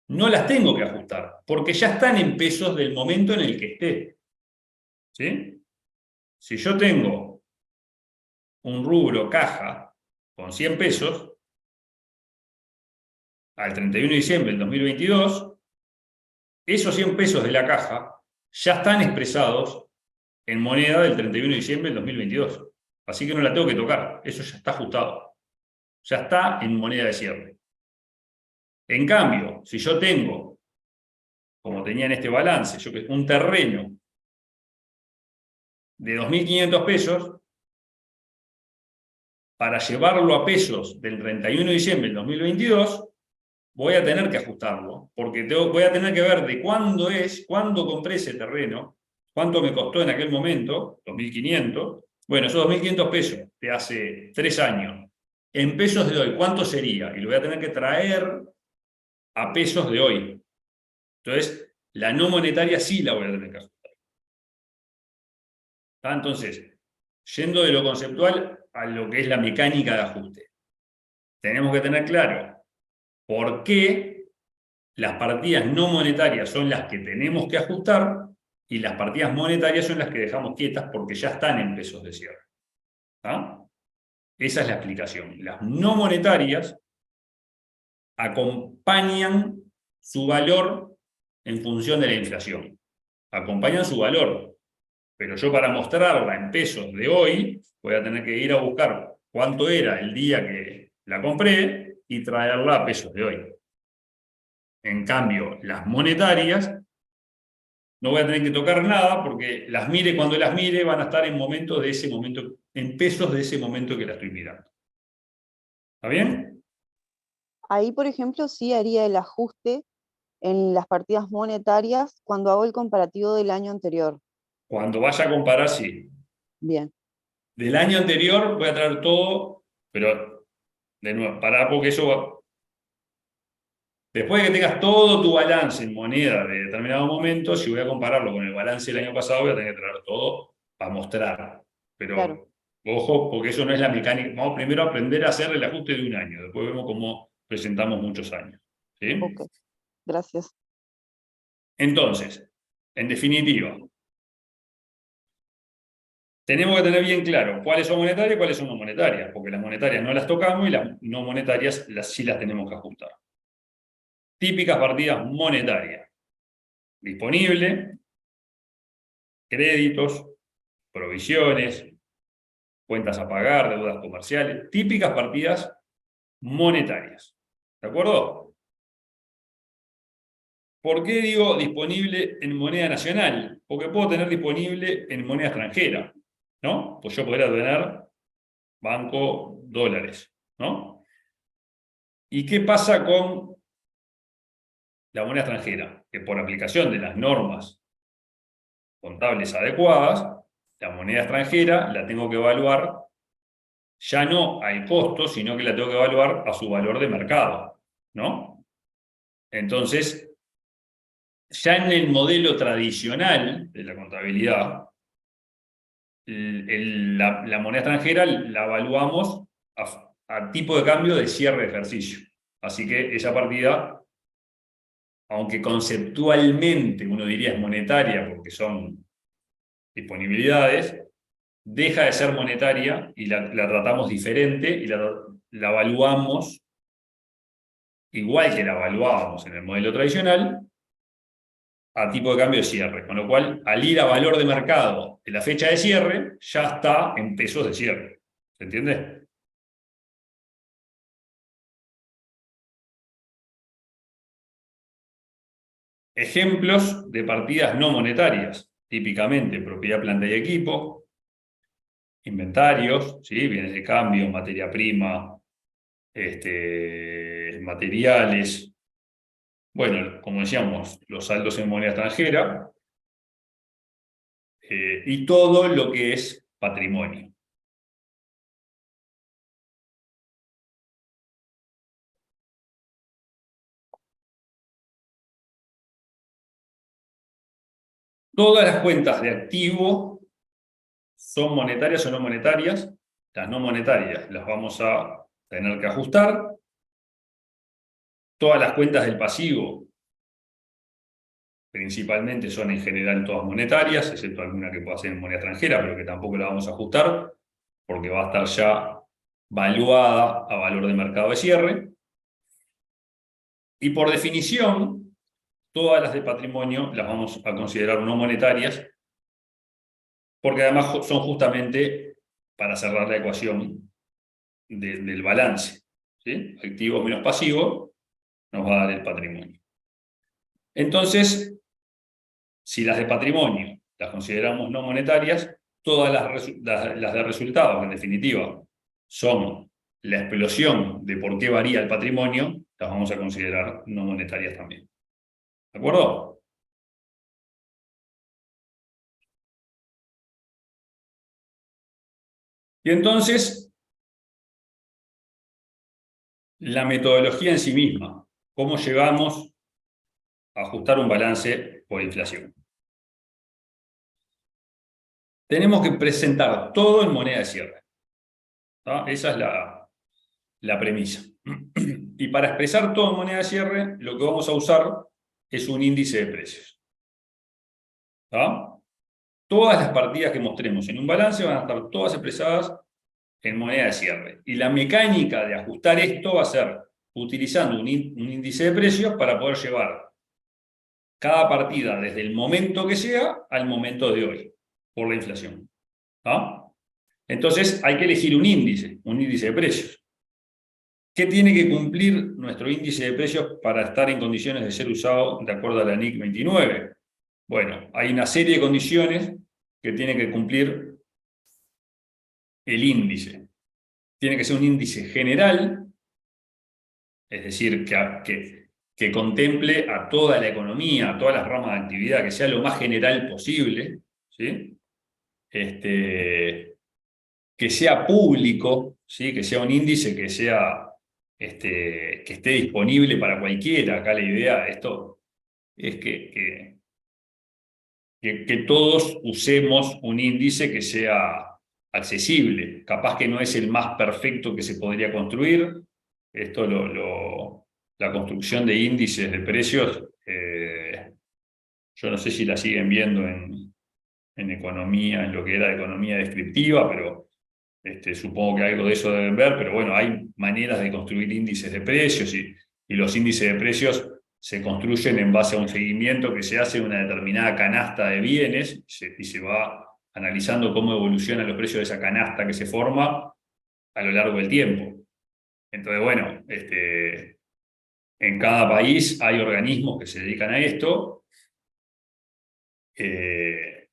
Speaker 1: no las tengo que ajustar, porque ya están en pesos del momento en el que esté. ¿Sí? Si yo tengo un rubro caja con 100 pesos, al 31 de diciembre del 2022, esos 100 pesos de la caja ya están expresados en moneda del 31 de diciembre del 2022. Así que no la tengo que tocar, eso ya está ajustado. Ya está en moneda de cierre. En cambio, si yo tengo, como tenía en este balance, un terreno de 2.500 pesos, para llevarlo a pesos del 31 de diciembre del 2022, voy a tener que ajustarlo, porque voy a tener que ver de cuándo compré ese terreno, cuánto me costó en aquel momento, 2.500. Bueno, esos 2.500 pesos de hace 3 años, en pesos de hoy, ¿cuánto sería? Y lo voy a tener que traer a pesos de hoy. Entonces, la no monetaria sí la voy a tener que ajustar. Entonces, yendo de lo conceptual a lo que es la mecánica de ajuste, tenemos que tener claro por qué las partidas no monetarias son las que tenemos que ajustar y las partidas monetarias son las que dejamos quietas porque ya están en pesos de cierre. ¿Ah? Esa es la explicación. Las no monetarias acompañan su valor en función de la inflación. Acompañan su valor. Pero yo para mostrarla en pesos de hoy voy a tener que ir a buscar cuánto era el día que la compré y traerla a pesos de hoy. En cambio, las monetarias no voy a tener que tocar nada porque las mire cuando las mire van a estar en momentos de ese momento, en pesos de ese momento que la estoy mirando. ¿Está bien?
Speaker 5: Ahí, por ejemplo, sí haría el ajuste en las partidas monetarias cuando hago el comparativo del año anterior.
Speaker 1: Cuando vaya a comparar, sí.
Speaker 5: Bien,
Speaker 1: Del año anterior voy a traer todo, pero de nuevo, pará porque eso va. Después de que tengas todo tu balance en moneda de determinado momento, si voy a compararlo con el balance del año pasado, voy a tener que traer todo para mostrar. Pero
Speaker 5: claro.
Speaker 1: ojo, porque eso no es la mecánica. Vamos primero a aprender a hacer el ajuste de un año. Después vemos cómo presentamos muchos años. ¿Sí?
Speaker 5: Ok, gracias.
Speaker 1: Entonces, en definitiva, tenemos que tener bien claro cuáles son monetarias y cuáles son no monetarias, porque las monetarias no las tocamos y las no monetarias sí las tenemos que ajustar. Típicas partidas monetarias. Disponible, créditos, provisiones, cuentas a pagar, deudas comerciales, típicas partidas monetarias. ¿De acuerdo? ¿Por qué digo disponible en moneda nacional? Porque puedo tener disponible en moneda extranjera, ¿no? Pues yo podría tener banco dólares, ¿no? ¿Y qué pasa con la moneda extranjera? Que por aplicación de las normas contables adecuadas, la moneda extranjera la tengo que evaluar ya no al costo, sino que la tengo que evaluar a su valor de mercado, ¿no? Entonces, ya en el modelo tradicional de la contabilidad, la moneda extranjera la evaluamos a tipo de cambio de cierre de ejercicio. Así que esa partida, aunque conceptualmente uno diría es monetaria porque son disponibilidades, deja de ser monetaria y la tratamos diferente y la evaluamos igual que la evaluábamos en el modelo tradicional, a tipo de cambio de cierre. Con lo cual, al ir a valor de mercado en la fecha de cierre, ya está en pesos de cierre. ¿Se entiende? Ejemplos de partidas no monetarias. Típicamente, propiedad, planta y equipo, inventarios, ¿sí? Bienes de cambio, materia prima, materiales. Bueno, como decíamos, los saldos en moneda extranjera y todo lo que es patrimonio. Todas las cuentas de activo son monetarias o no monetarias. Las no monetarias las vamos a tener que ajustar. Todas las cuentas del pasivo, principalmente, son en general todas monetarias, excepto alguna que pueda ser en moneda extranjera, pero que tampoco la vamos a ajustar, porque va a estar ya valuada a valor de mercado de cierre. Y por definición, todas las de patrimonio las vamos a considerar no monetarias, porque además son justamente para cerrar la ecuación del balance, ¿sí? Activos menos pasivos nos va a dar el patrimonio. Entonces, si las de patrimonio las consideramos no monetarias, todas las de resultados, en definitiva, son la explosión de por qué varía el patrimonio, las vamos a considerar no monetarias también. ¿De acuerdo? Y entonces, la metodología en sí misma, ¿cómo llegamos a ajustar un balance por inflación? Tenemos que presentar todo en moneda de cierre. ¿Tá? Esa es la premisa. Y para expresar todo en moneda de cierre, lo que vamos a usar es un índice de precios. ¿Tá? Todas las partidas que mostremos en un balance van a estar todas expresadas en moneda de cierre. Y la mecánica de ajustar esto va a ser utilizando un índice de precios para poder llevar cada partida desde el momento que sea al momento de hoy, por la inflación. ¿Ah? Entonces hay que elegir un índice de precios. ¿Qué tiene que cumplir nuestro índice de precios para estar en condiciones de ser usado de acuerdo a la NIC 29? Bueno, hay una serie de condiciones que tiene que cumplir el índice. Tiene que ser un índice general, es decir, que contemple a toda la economía, a todas las ramas de actividad, que sea lo más general posible, ¿sí? Que sea público, ¿sí? Que sea un índice que sea, que esté disponible para cualquiera. Acá la idea de esto es que todos usemos un índice que sea accesible. Capaz que no es el más perfecto que se podría construir. Esto la construcción de índices de precios, yo no sé si la siguen viendo en economía, en lo que era economía descriptiva, pero supongo que algo de eso deben ver, pero bueno, hay maneras de construir índices de precios y los índices de precios se construyen en base a un seguimiento que se hace de una determinada canasta de bienes y se va analizando cómo evolucionan los precios de esa canasta que se forma a lo largo del tiempo. Entonces, bueno, en cada país hay organismos que se dedican a esto.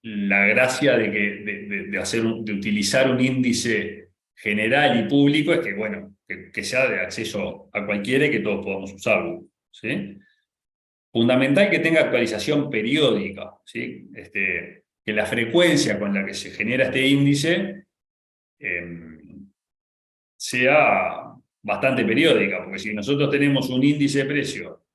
Speaker 1: La gracia de utilizar un índice general y público es que, bueno, que sea de acceso a cualquiera y que todos podamos usarlo, ¿sí? Fundamental que tenga actualización periódica, ¿sí? Que la frecuencia con la que se genera este índice sea bastante periódica, porque si nosotros tenemos un índice de precio,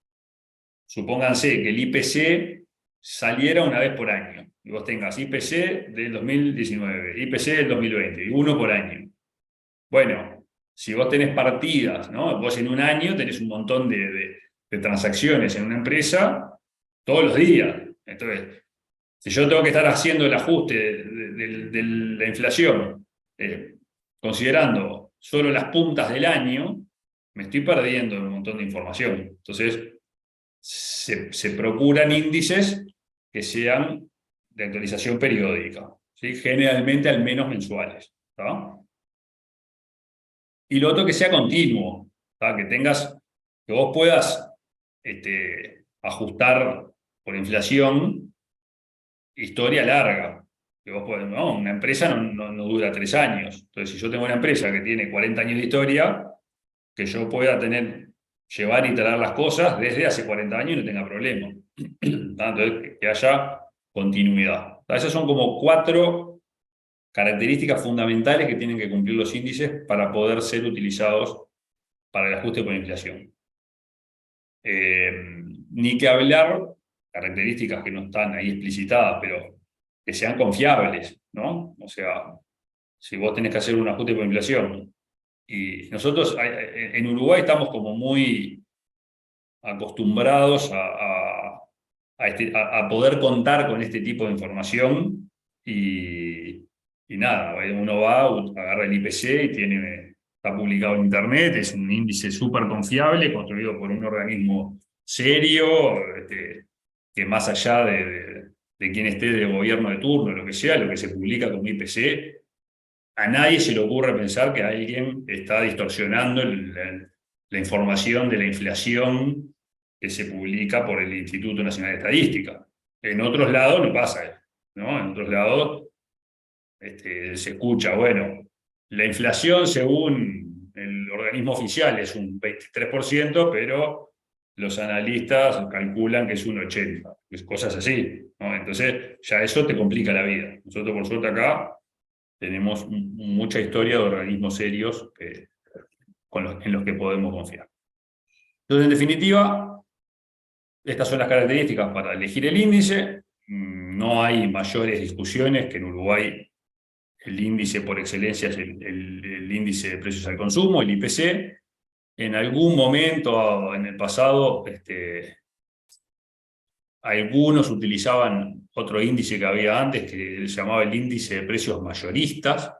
Speaker 1: supónganse que el IPC saliera una vez por año, y vos tengas IPC del 2019, IPC del 2020, y uno por año. Bueno, si vos tenés partidas, ¿no? Vos en un año tenés un montón de transacciones en una empresa todos los días. Entonces, si yo tengo que estar haciendo el ajuste de la inflación, considerando solo las puntas del año, me estoy perdiendo un montón de información. Entonces, se procuran índices que sean de actualización periódica, ¿sí? Generalmente al menos mensuales, ¿tá? Y lo otro que sea continuo, ¿tá? Que vos puedas ajustar por inflación historia larga. Que vos podés, ¿no? Una empresa no dura 3 años. Entonces, si yo tengo una empresa que tiene 40 años de historia, que yo pueda llevar y traer las cosas desde hace 40 años y no tenga problema. Entonces, que haya continuidad. Esas son como 4 características fundamentales que tienen que cumplir los índices para poder ser utilizados para el ajuste por inflación. Ni que hablar, características que no están ahí explicitadas, pero que sean confiables, ¿no? O sea, si vos tenés que hacer un ajuste por inflación. Y nosotros en Uruguay estamos como muy acostumbrados a poder contar con este tipo de información y nada, uno va, agarra el IPC y está publicado en internet, es un índice súper confiable, construido por un organismo serio, que más allá de quien esté de gobierno de turno, lo que sea, lo que se publica como IPC, a nadie se le ocurre pensar que alguien está distorsionando la información de la inflación que se publica por el Instituto Nacional de Estadística. En otros lados no pasa, ¿no? En otros lados se escucha, bueno, la inflación según el organismo oficial es un 23%, pero los analistas calculan que es un 80%, cosas así, ¿no? Entonces ya eso te complica la vida. Nosotros por suerte acá tenemos mucha historia de organismos serios en los que podemos confiar. Entonces, en definitiva, estas son las características para elegir el índice. No hay mayores discusiones que en Uruguay el índice por excelencia es el índice de precios al consumo, el IPC. En algún momento en el pasado, algunos utilizaban otro índice que había antes, que se llamaba el índice de precios mayoristas,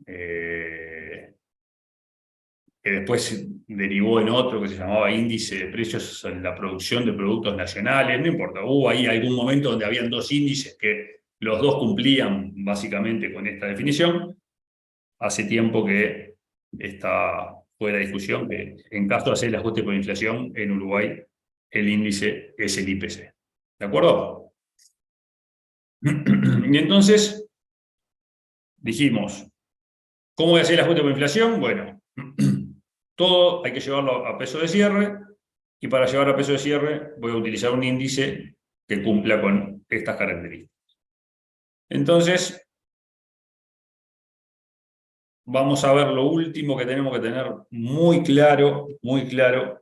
Speaker 1: que después derivó en otro que se llamaba índice de precios en la producción de productos nacionales. No importa, hubo ahí algún momento donde habían dos índices que los dos cumplían básicamente con esta definición. Hace tiempo que está fuera de discusión que en caso de hacer el ajuste por inflación en Uruguay, el índice es el IPC. ¿De acuerdo? Y entonces dijimos, ¿cómo voy a hacer el ajuste por inflación? Bueno, todo hay que llevarlo a peso de cierre, y para llevar a peso de cierre voy a utilizar un índice que cumpla con estas características. Entonces, vamos a ver lo último que tenemos que tener muy claro,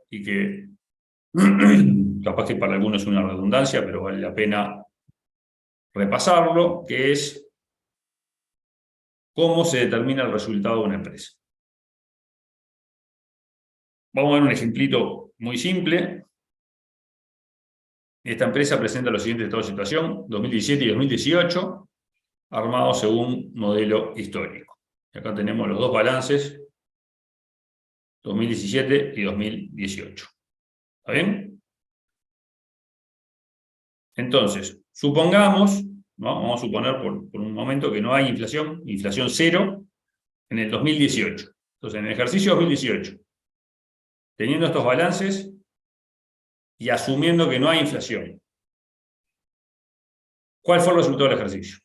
Speaker 1: y que capaz que para algunos es una redundancia, pero vale la pena repasarlo, que es cómo se determina el resultado de una empresa. Vamos a ver un ejemplito muy simple. Esta empresa presenta los siguientes estados de situación, 2017 y 2018, armados según modelo histórico. Y acá tenemos los dos balances, 2017 y 2018. ¿Está bien? Entonces, supongamos, ¿no? Vamos a suponer por un momento que no hay inflación cero, en el 2018. Entonces, en el ejercicio 2018, teniendo estos balances y asumiendo que no hay inflación, ¿cuál fue el resultado del ejercicio?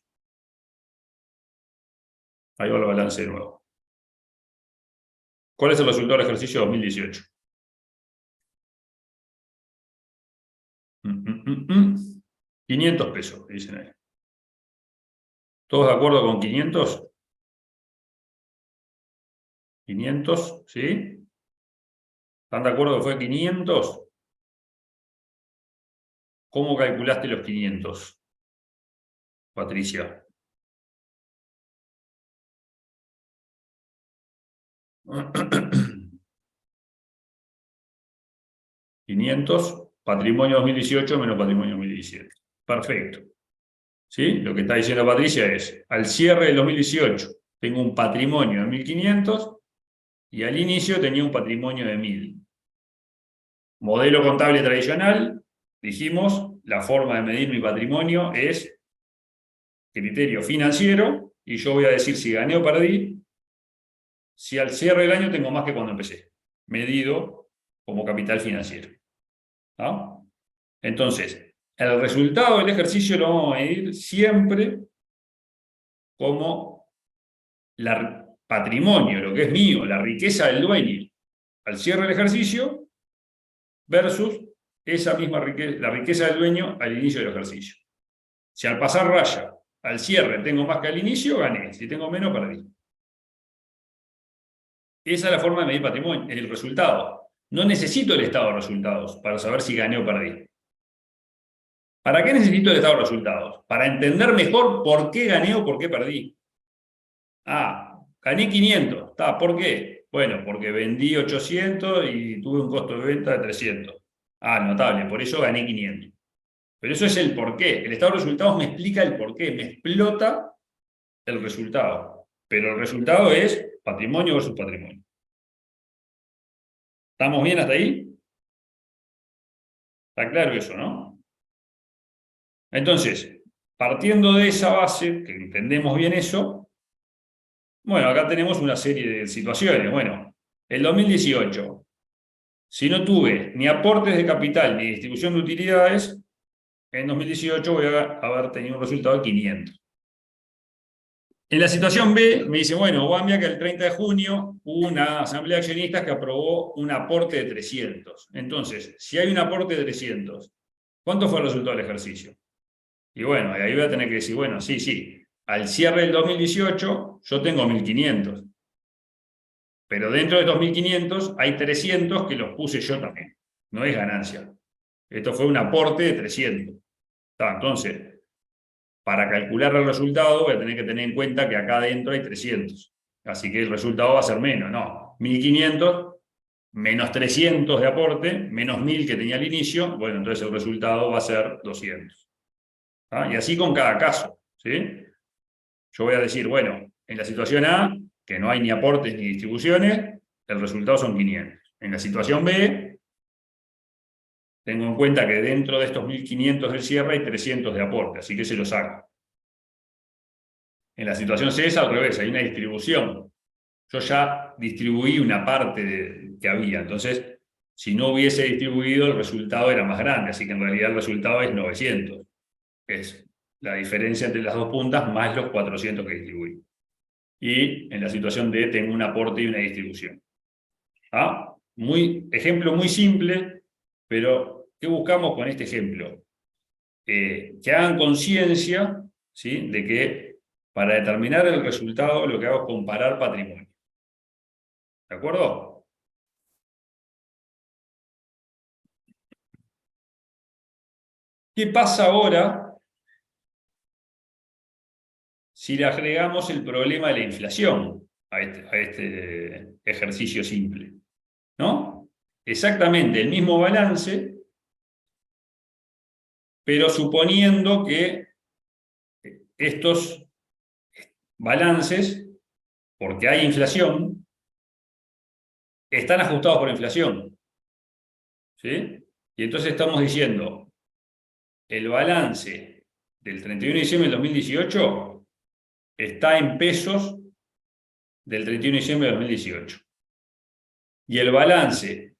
Speaker 1: Ahí va el balance de nuevo. ¿Cuál es el resultado del ejercicio 2018? 500 pesos, dicen ahí. ¿Todos de acuerdo con 500? 500, ¿sí? ¿Están de acuerdo que fue 500? ¿Cómo calculaste los 500, Patricia? $500, patrimonio 2018 menos patrimonio 2017. Perfecto. ¿Sí? Lo que está diciendo Patricia es, al cierre del 2018 tengo un patrimonio de 1.500 y al inicio tenía un patrimonio de 1.000. Modelo contable tradicional, dijimos, la forma de medir mi patrimonio es criterio financiero, y yo voy a decir si gané o perdí, si al cierre del año tengo más que cuando empecé, medido como capital financiero. ¿No? Entonces, el resultado del ejercicio lo vamos a medir siempre como patrimonio, lo que es mío, la riqueza del dueño, al cierre del ejercicio, versus esa misma riqueza, la riqueza del dueño al inicio del ejercicio. Si al pasar raya, al cierre, tengo más que al inicio, gané. Si tengo menos, perdí. Esa es la forma de medir patrimonio, el resultado. No necesito el estado de resultados para saber si gané o perdí. ¿Para qué necesito el estado de resultados? Para entender mejor por qué gané o por qué perdí. Gané 500. ¿Por qué? Bueno, porque vendí 800 y tuve un costo de venta de 300. Notable, por eso gané 500. Pero eso es el porqué. El estado de resultados me explica el porqué, me explota el resultado. Pero el resultado es patrimonio versus patrimonio. ¿Estamos bien hasta ahí? Está claro eso, ¿no? Entonces, partiendo de esa base, que entendemos bien eso, bueno, acá tenemos una serie de situaciones. Bueno, el 2018, si no tuve ni aportes de capital ni distribución de utilidades, en 2018 voy a haber tenido un resultado de 500. En la situación B, me dice, bueno, Guambia, que el 30 de junio hubo una asamblea de accionistas que aprobó un aporte de 300. Entonces, si hay un aporte de 300, ¿cuánto fue el resultado del ejercicio? Y bueno, ahí voy a tener que decir, bueno, sí, al cierre del 2018 yo tengo 1.500. Pero dentro de estos 1.500 hay 300 que los puse yo también. No es ganancia. Esto fue un aporte de 300. Entonces, para calcular el resultado voy a tener que tener en cuenta que acá adentro hay 300. Así que el resultado va a ser menos, ¿no? 1.500 menos 300 de aporte, menos 1.000 que tenía al inicio, bueno, entonces el resultado va a ser 200. Y así con cada caso, ¿sí? Yo voy a decir, bueno, en la situación A, que no hay ni aportes ni distribuciones, el resultado son 500. En la situación B, tengo en cuenta que dentro de estos 1.500 del cierre hay 300 de aporte, así que se lo saco. En la situación C es al revés, hay una distribución. Yo ya distribuí una parte que había, entonces, si no hubiese distribuido, el resultado era más grande, así que en realidad el resultado es 900. Es la diferencia entre las dos puntas más los 400 que distribuí. Y en la situación D tengo un aporte y una distribución. Ejemplo muy simple, pero ¿qué buscamos con este ejemplo? Que hagan conciencia, ¿sí?, de que para determinar el resultado lo que hago es comparar patrimonio. ¿De acuerdo? ¿Qué pasa ahora si le agregamos el problema de la inflación a este ejercicio simple? ¿No? Exactamente el mismo balance, pero suponiendo que estos balances, porque hay inflación, están ajustados por inflación. ¿Sí? Y entonces estamos diciendo, el balance del 31 de diciembre del 2018 está en pesos del 31 de diciembre del 2018. Y el balance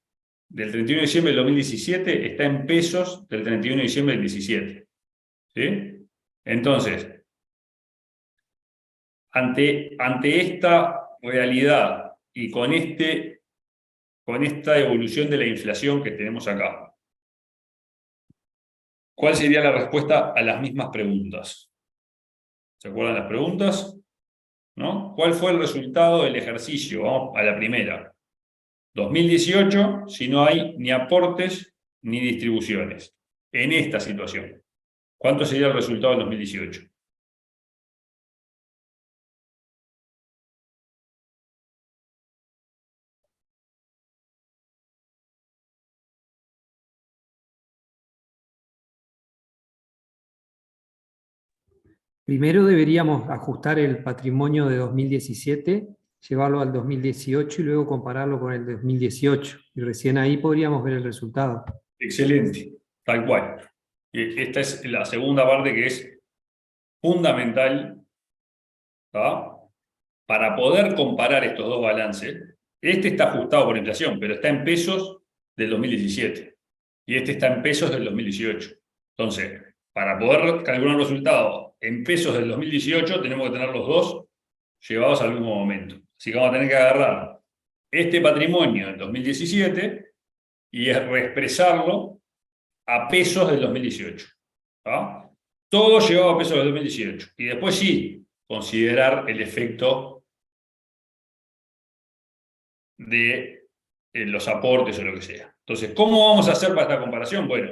Speaker 1: del 31 de diciembre del 2017 está en pesos del 31 de diciembre del 17. ¿Sí? Entonces, ante esta realidad y con esta evolución de la inflación que tenemos acá, ¿cuál sería la respuesta a las mismas preguntas? ¿Se acuerdan las preguntas? ¿No? ¿Cuál fue el resultado del ejercicio? Vamos a la primera. 2018, si no hay ni aportes ni distribuciones. En esta situación, ¿cuánto sería el resultado del 2018?
Speaker 2: Primero deberíamos ajustar el patrimonio de 2017, llevarlo al 2018 y luego compararlo con el 2018. Y recién ahí podríamos ver el resultado.
Speaker 1: Excelente, tal cual. Esta es la segunda parte que es fundamental, ¿tá?, para poder comparar estos dos balances. Este está ajustado por inflación, pero está en pesos del 2017. Y este está en pesos del 2018. Entonces, para poder calcular un resultado en pesos del 2018, tenemos que tener los dos llevados al mismo momento. Así que vamos a tener que agarrar este patrimonio del 2017 y reexpresarlo a pesos del 2018. ¿Tá? Todo llevado a pesos del 2018. Y después sí, considerar el efecto de los aportes o lo que sea. Entonces, ¿cómo vamos a hacer para esta comparación? Bueno,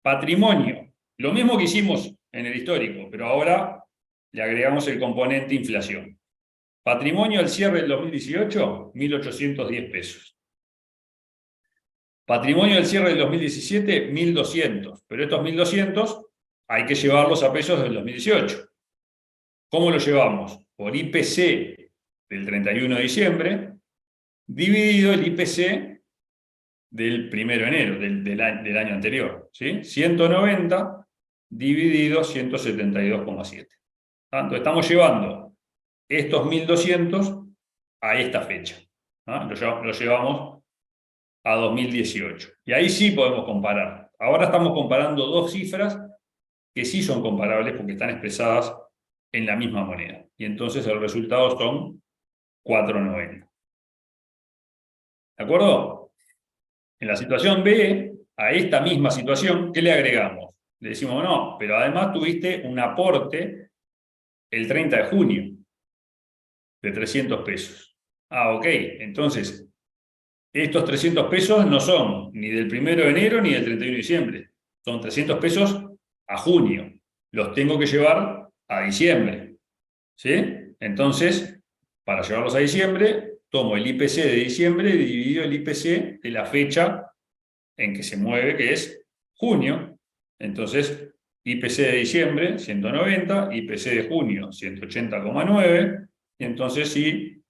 Speaker 1: patrimonio, lo mismo que hicimos en el histórico, pero ahora le agregamos el componente inflación. Patrimonio al cierre del 2018, 1.810 pesos. Patrimonio al cierre del 2017, 1.200. Pero estos 1.200 hay que llevarlos a pesos del 2018. ¿Cómo lo llevamos? Por IPC del 31 de diciembre, dividido el IPC del 1 de enero, del año anterior. ¿Sí? 190 dividido 172,7. Entonces estamos llevando estos 1.200 a esta fecha. Lo llevamos a 2018. Y ahí sí podemos comparar. Ahora estamos comparando dos cifras que sí son comparables porque están expresadas en la misma moneda. Y entonces el resultado son 4.90. ¿De acuerdo? En la situación B, a esta misma situación, ¿qué le agregamos? Le decimos, no, pero además tuviste un aporte el 30 de junio de 300 pesos. Ok, entonces, estos 300 pesos no son ni del 1 de enero ni del 31 de diciembre. Son 300 pesos a junio. Los tengo que llevar a diciembre. ¿Sí? Entonces, para llevarlos a diciembre, tomo el IPC de diciembre dividido el IPC de la fecha en que se mueve, que es junio. Entonces, IPC de diciembre, 190, IPC de junio, 180,9, y entonces sí,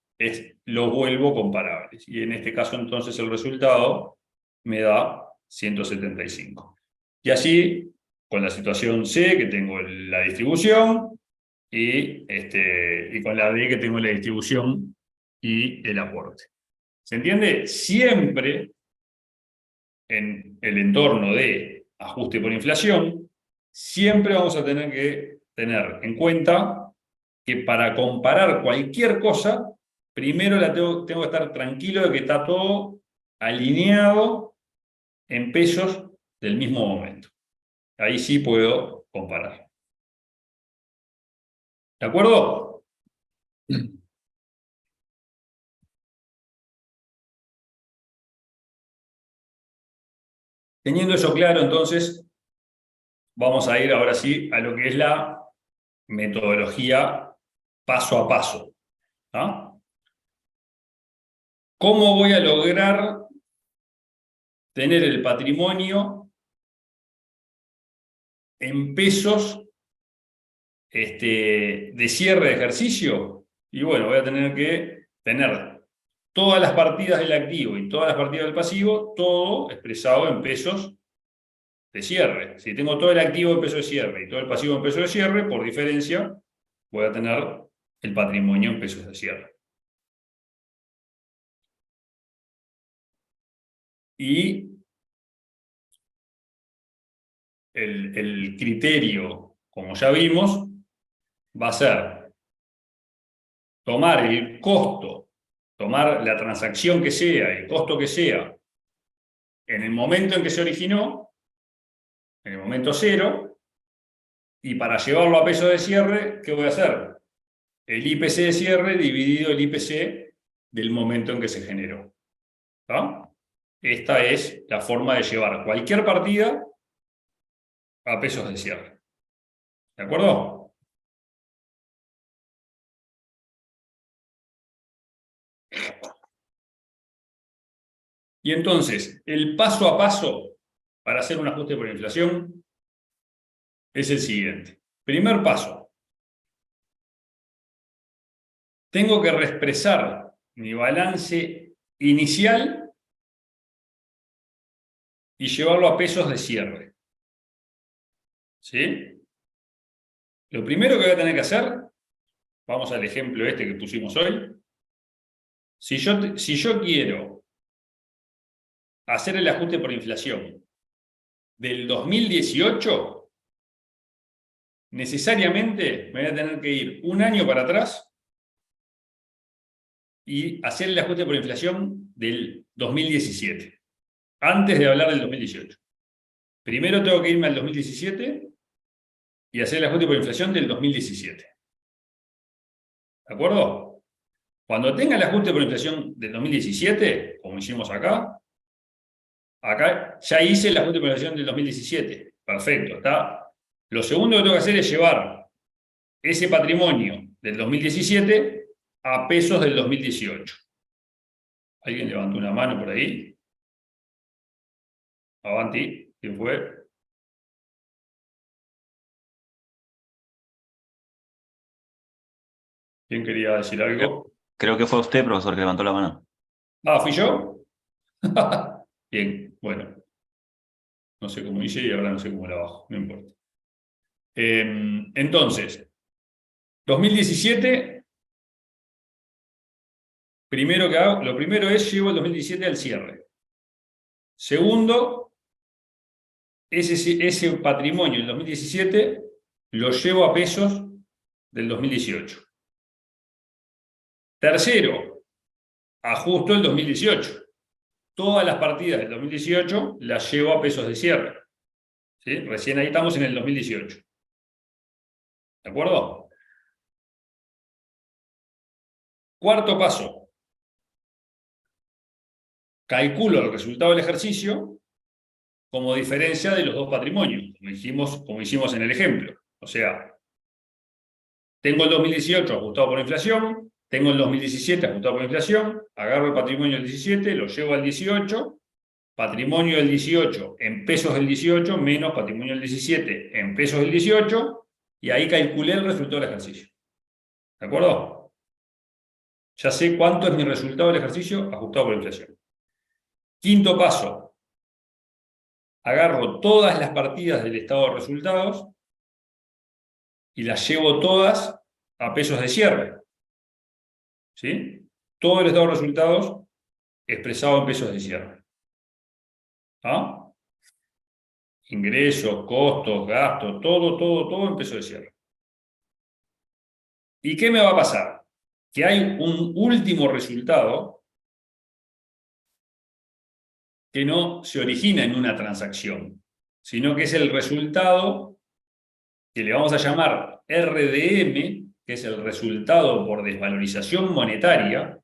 Speaker 1: lo vuelvo comparables. Y en este caso, entonces, el resultado me da 175. Y así, con la situación C, que tengo la distribución, y con la D, que tengo la distribución y el aporte. ¿Se entiende? Siempre en el entorno de ajuste por inflación, siempre vamos a tener que tener en cuenta que para comparar cualquier cosa, primero tengo que estar tranquilo de que está todo alineado en pesos del mismo momento. Ahí sí puedo comparar. ¿De acuerdo? Teniendo eso claro, entonces, vamos a ir ahora sí a lo que es la metodología paso a paso. ¿Cómo voy a lograr tener el patrimonio en pesos de cierre de ejercicio? Y bueno, voy a tener que tener todas las partidas del activo y todas las partidas del pasivo, todo expresado en pesos de cierre. Si tengo todo el activo en peso de cierre y todo el pasivo en peso de cierre, por diferencia, voy a tener el patrimonio en pesos de cierre. Y el criterio, como ya vimos, va a ser tomar el costo, tomar la transacción que sea, el costo que sea, en el momento en que se originó, en el momento cero, y para llevarlo a peso de cierre, ¿qué voy a hacer? El IPC de cierre dividido el IPC del momento en que se generó. Esta es la forma de llevar cualquier partida a pesos de cierre. ¿De acuerdo? Y entonces, el paso a paso para hacer un ajuste por inflación es el siguiente. Primer paso. Tengo que reexpresar mi balance inicial y llevarlo a pesos de cierre. ¿Sí? Lo primero que voy a tener que hacer, vamos al ejemplo que pusimos hoy. Si yo quiero hacer el ajuste por inflación del 2018, necesariamente me voy a tener que ir un año para atrás y hacer el ajuste por inflación del 2017, antes de hablar del 2018. Primero tengo que irme al 2017 y hacer el ajuste por inflación del 2017. ¿De acuerdo? Cuando tenga el ajuste por inflación del 2017, como hicimos acá ya hice el ajuste por inflación del 2017. Perfecto, ¿está? Lo segundo que tengo que hacer es llevar ese patrimonio del 2017 a pesos del 2018. ¿Alguien levantó una mano por ahí? Avanti, ¿quién fue? ¿Quién quería decir algo?
Speaker 6: Creo que fue usted, profesor, que levantó la mano.
Speaker 1: Ah, ¿fui yo? Bien, bueno. No sé cómo hice y ahora no sé cómo la bajo, no importa. Entonces, 2017, primero que hago, lo primero es llevo el 2017 al cierre. Segundo, ese patrimonio del 2017 lo llevo a pesos del 2018. Tercero, ajusto el 2018. Todas las partidas del 2018 las llevo a pesos de cierre. ¿Sí? Recién ahí estamos en el 2018. ¿De acuerdo? Cuarto paso. Calculo el resultado del ejercicio como diferencia de los dos patrimonios, como hicimos en el ejemplo. O sea, tengo el 2018 ajustado por inflación, tengo el 2017 ajustado por inflación, agarro el patrimonio del 17, lo llevo al 18, patrimonio del 18 en pesos del 18 menos patrimonio del 17 en pesos del 18, y ahí calculé el resultado del ejercicio. ¿De acuerdo? Ya sé cuánto es mi resultado del ejercicio ajustado por inflación. Quinto paso. Agarro todas las partidas del estado de resultados y las llevo todas a pesos de cierre. ¿Sí? Todo el estado de resultados expresado en pesos de cierre. ¿Ah? Ingresos, costos, gastos, todo en pesos de cierre. ¿Y qué me va a pasar? Que hay un último resultado que no se origina en una transacción, sino que es el resultado que le vamos a llamar RDM, que es el resultado por desvalorización monetaria.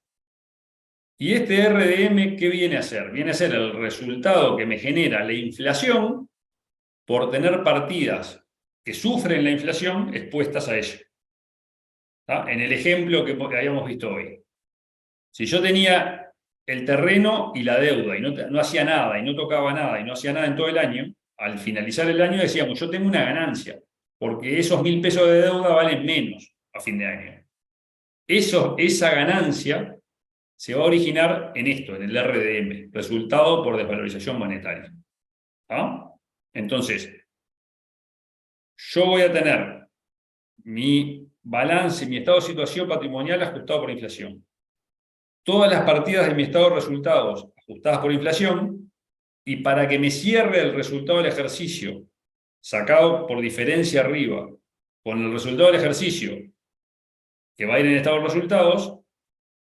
Speaker 1: Y este RDM, ¿qué viene a ser? Viene a ser el resultado que me genera la inflación por tener partidas que sufren la inflación expuestas a ella. ¿Está? En el ejemplo que habíamos visto hoy. Si yo tenía el terreno y la deuda y no hacía nada y no tocaba nada y no hacía nada en todo el año, al finalizar el año decíamos, yo tengo una ganancia, porque esos 1.000 pesos de deuda valen menos a fin de año. Esa ganancia se va a originar en esto, en el RDM, resultado por desvalorización monetaria. ¿Ah? Entonces, yo voy a tener mi balance, mi estado de situación patrimonial ajustado por inflación. Todas las partidas de mi estado de resultados ajustadas por inflación, y para que me cierre el resultado del ejercicio, sacado por diferencia arriba, con el resultado del ejercicio, que va a ir en estado de resultados,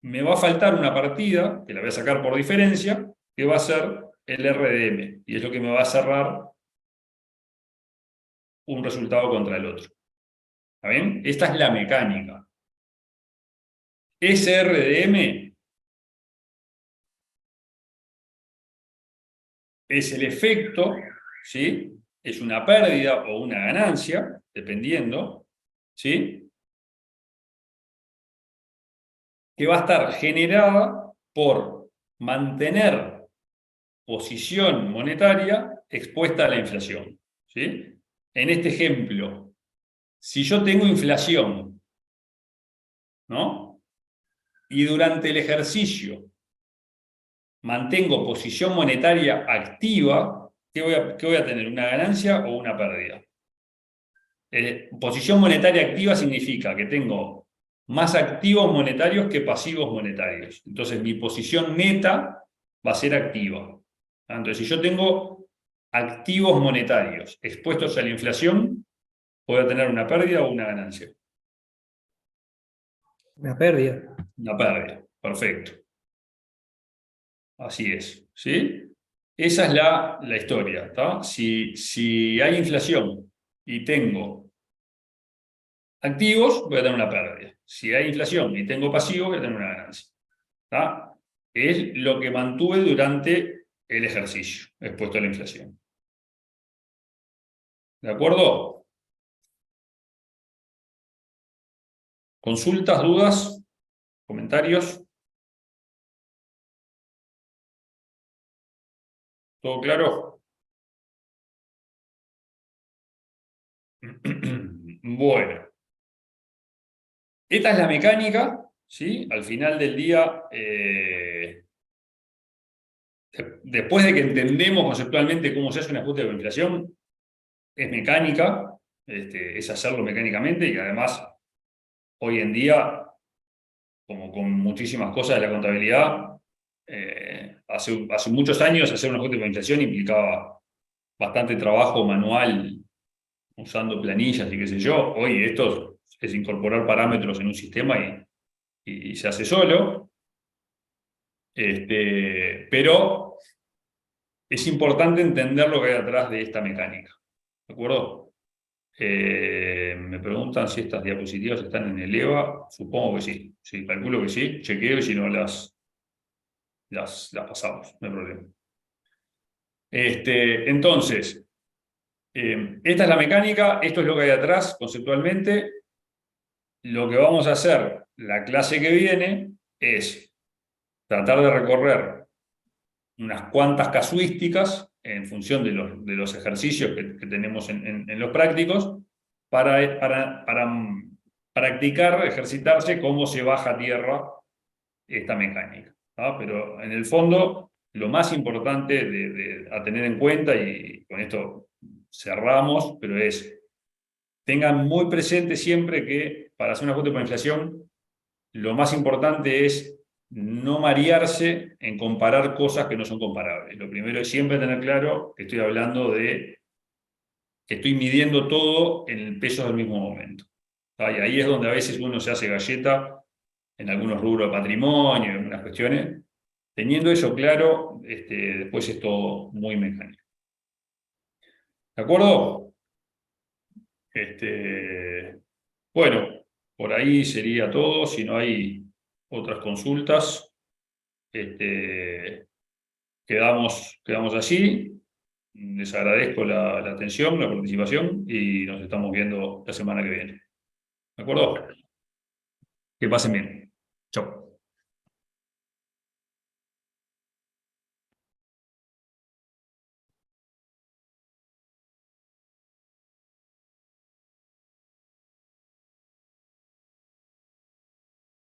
Speaker 1: me va a faltar una partida, que la voy a sacar por diferencia, que va a ser el RDM, y es lo que me va a cerrar un resultado contra el otro. ¿Está bien? Esta es la mecánica. Ese RDM es el efecto, ¿sí? Es una pérdida o una ganancia, dependiendo, ¿sí? Que va a estar generada por mantener posición monetaria expuesta a la inflación, ¿sí? En este ejemplo, si yo tengo inflación, ¿no? Y durante el ejercicio mantengo posición monetaria activa, ¿qué voy a tener? ¿Una ganancia o una pérdida? Posición monetaria activa significa que tengo más activos monetarios que pasivos monetarios. Entonces mi posición neta va a ser activa. Entonces si yo tengo activos monetarios expuestos a la inflación, voy a tener una pérdida o una ganancia.
Speaker 2: Una pérdida.
Speaker 1: Una pérdida, perfecto. Así es, ¿sí? Esa es la historia, ¿está? Si hay inflación y tengo activos, voy a tener una pérdida. Si hay inflación y tengo pasivos, voy a tener una ganancia. ¿Está? Es lo que mantuve durante el ejercicio, expuesto a la inflación. ¿De acuerdo? ¿Consultas, dudas? ¿Comentarios? ¿Todo claro? Bueno. Esta es la mecánica, ¿sí? Al final del día, después de que entendemos conceptualmente cómo se hace un ajuste de inflación, es mecánica, es hacerlo mecánicamente y además, hoy en día, como con muchísimas cosas de la contabilidad, hace muchos años hacer un ajuste de inflación implicaba bastante trabajo manual usando planillas y qué sé yo. Hoy esto es incorporar parámetros en un sistema y se hace solo. Pero es importante entender lo que hay detrás de esta mecánica. ¿De acuerdo? Me preguntan si estas diapositivas están en el EVA. Supongo que sí. Sí, calculo que sí. Chequeo y si no las pasamos. No hay problema. Entonces, esta es la mecánica. Esto es lo que hay atrás conceptualmente. Lo que vamos a hacer la clase que viene es tratar de recorrer unas cuantas casuísticas en función de los ejercicios que tenemos en los prácticos para practicar, ejercitarse cómo se baja a tierra esta mecánica, ¿no? Pero en el fondo, lo más importante a tener en cuenta, y con esto cerramos, pero tengan muy presente siempre que para hacer un ajuste por inflación, lo más importante es no marearse en comparar cosas que no son comparables. Lo primero es siempre tener claro que estoy hablando de que estoy midiendo todo en el peso del mismo momento. Y ahí es donde a veces uno se hace galleta en algunos rubros de patrimonio, en algunas cuestiones. Teniendo eso claro, después es todo muy mecánico. ¿De acuerdo? Bueno, por ahí sería todo. Si no hay otras consultas, quedamos así. Les agradezco la atención, la participación y nos estamos viendo la semana que viene. ¿De acuerdo? Que pasen bien. Chao.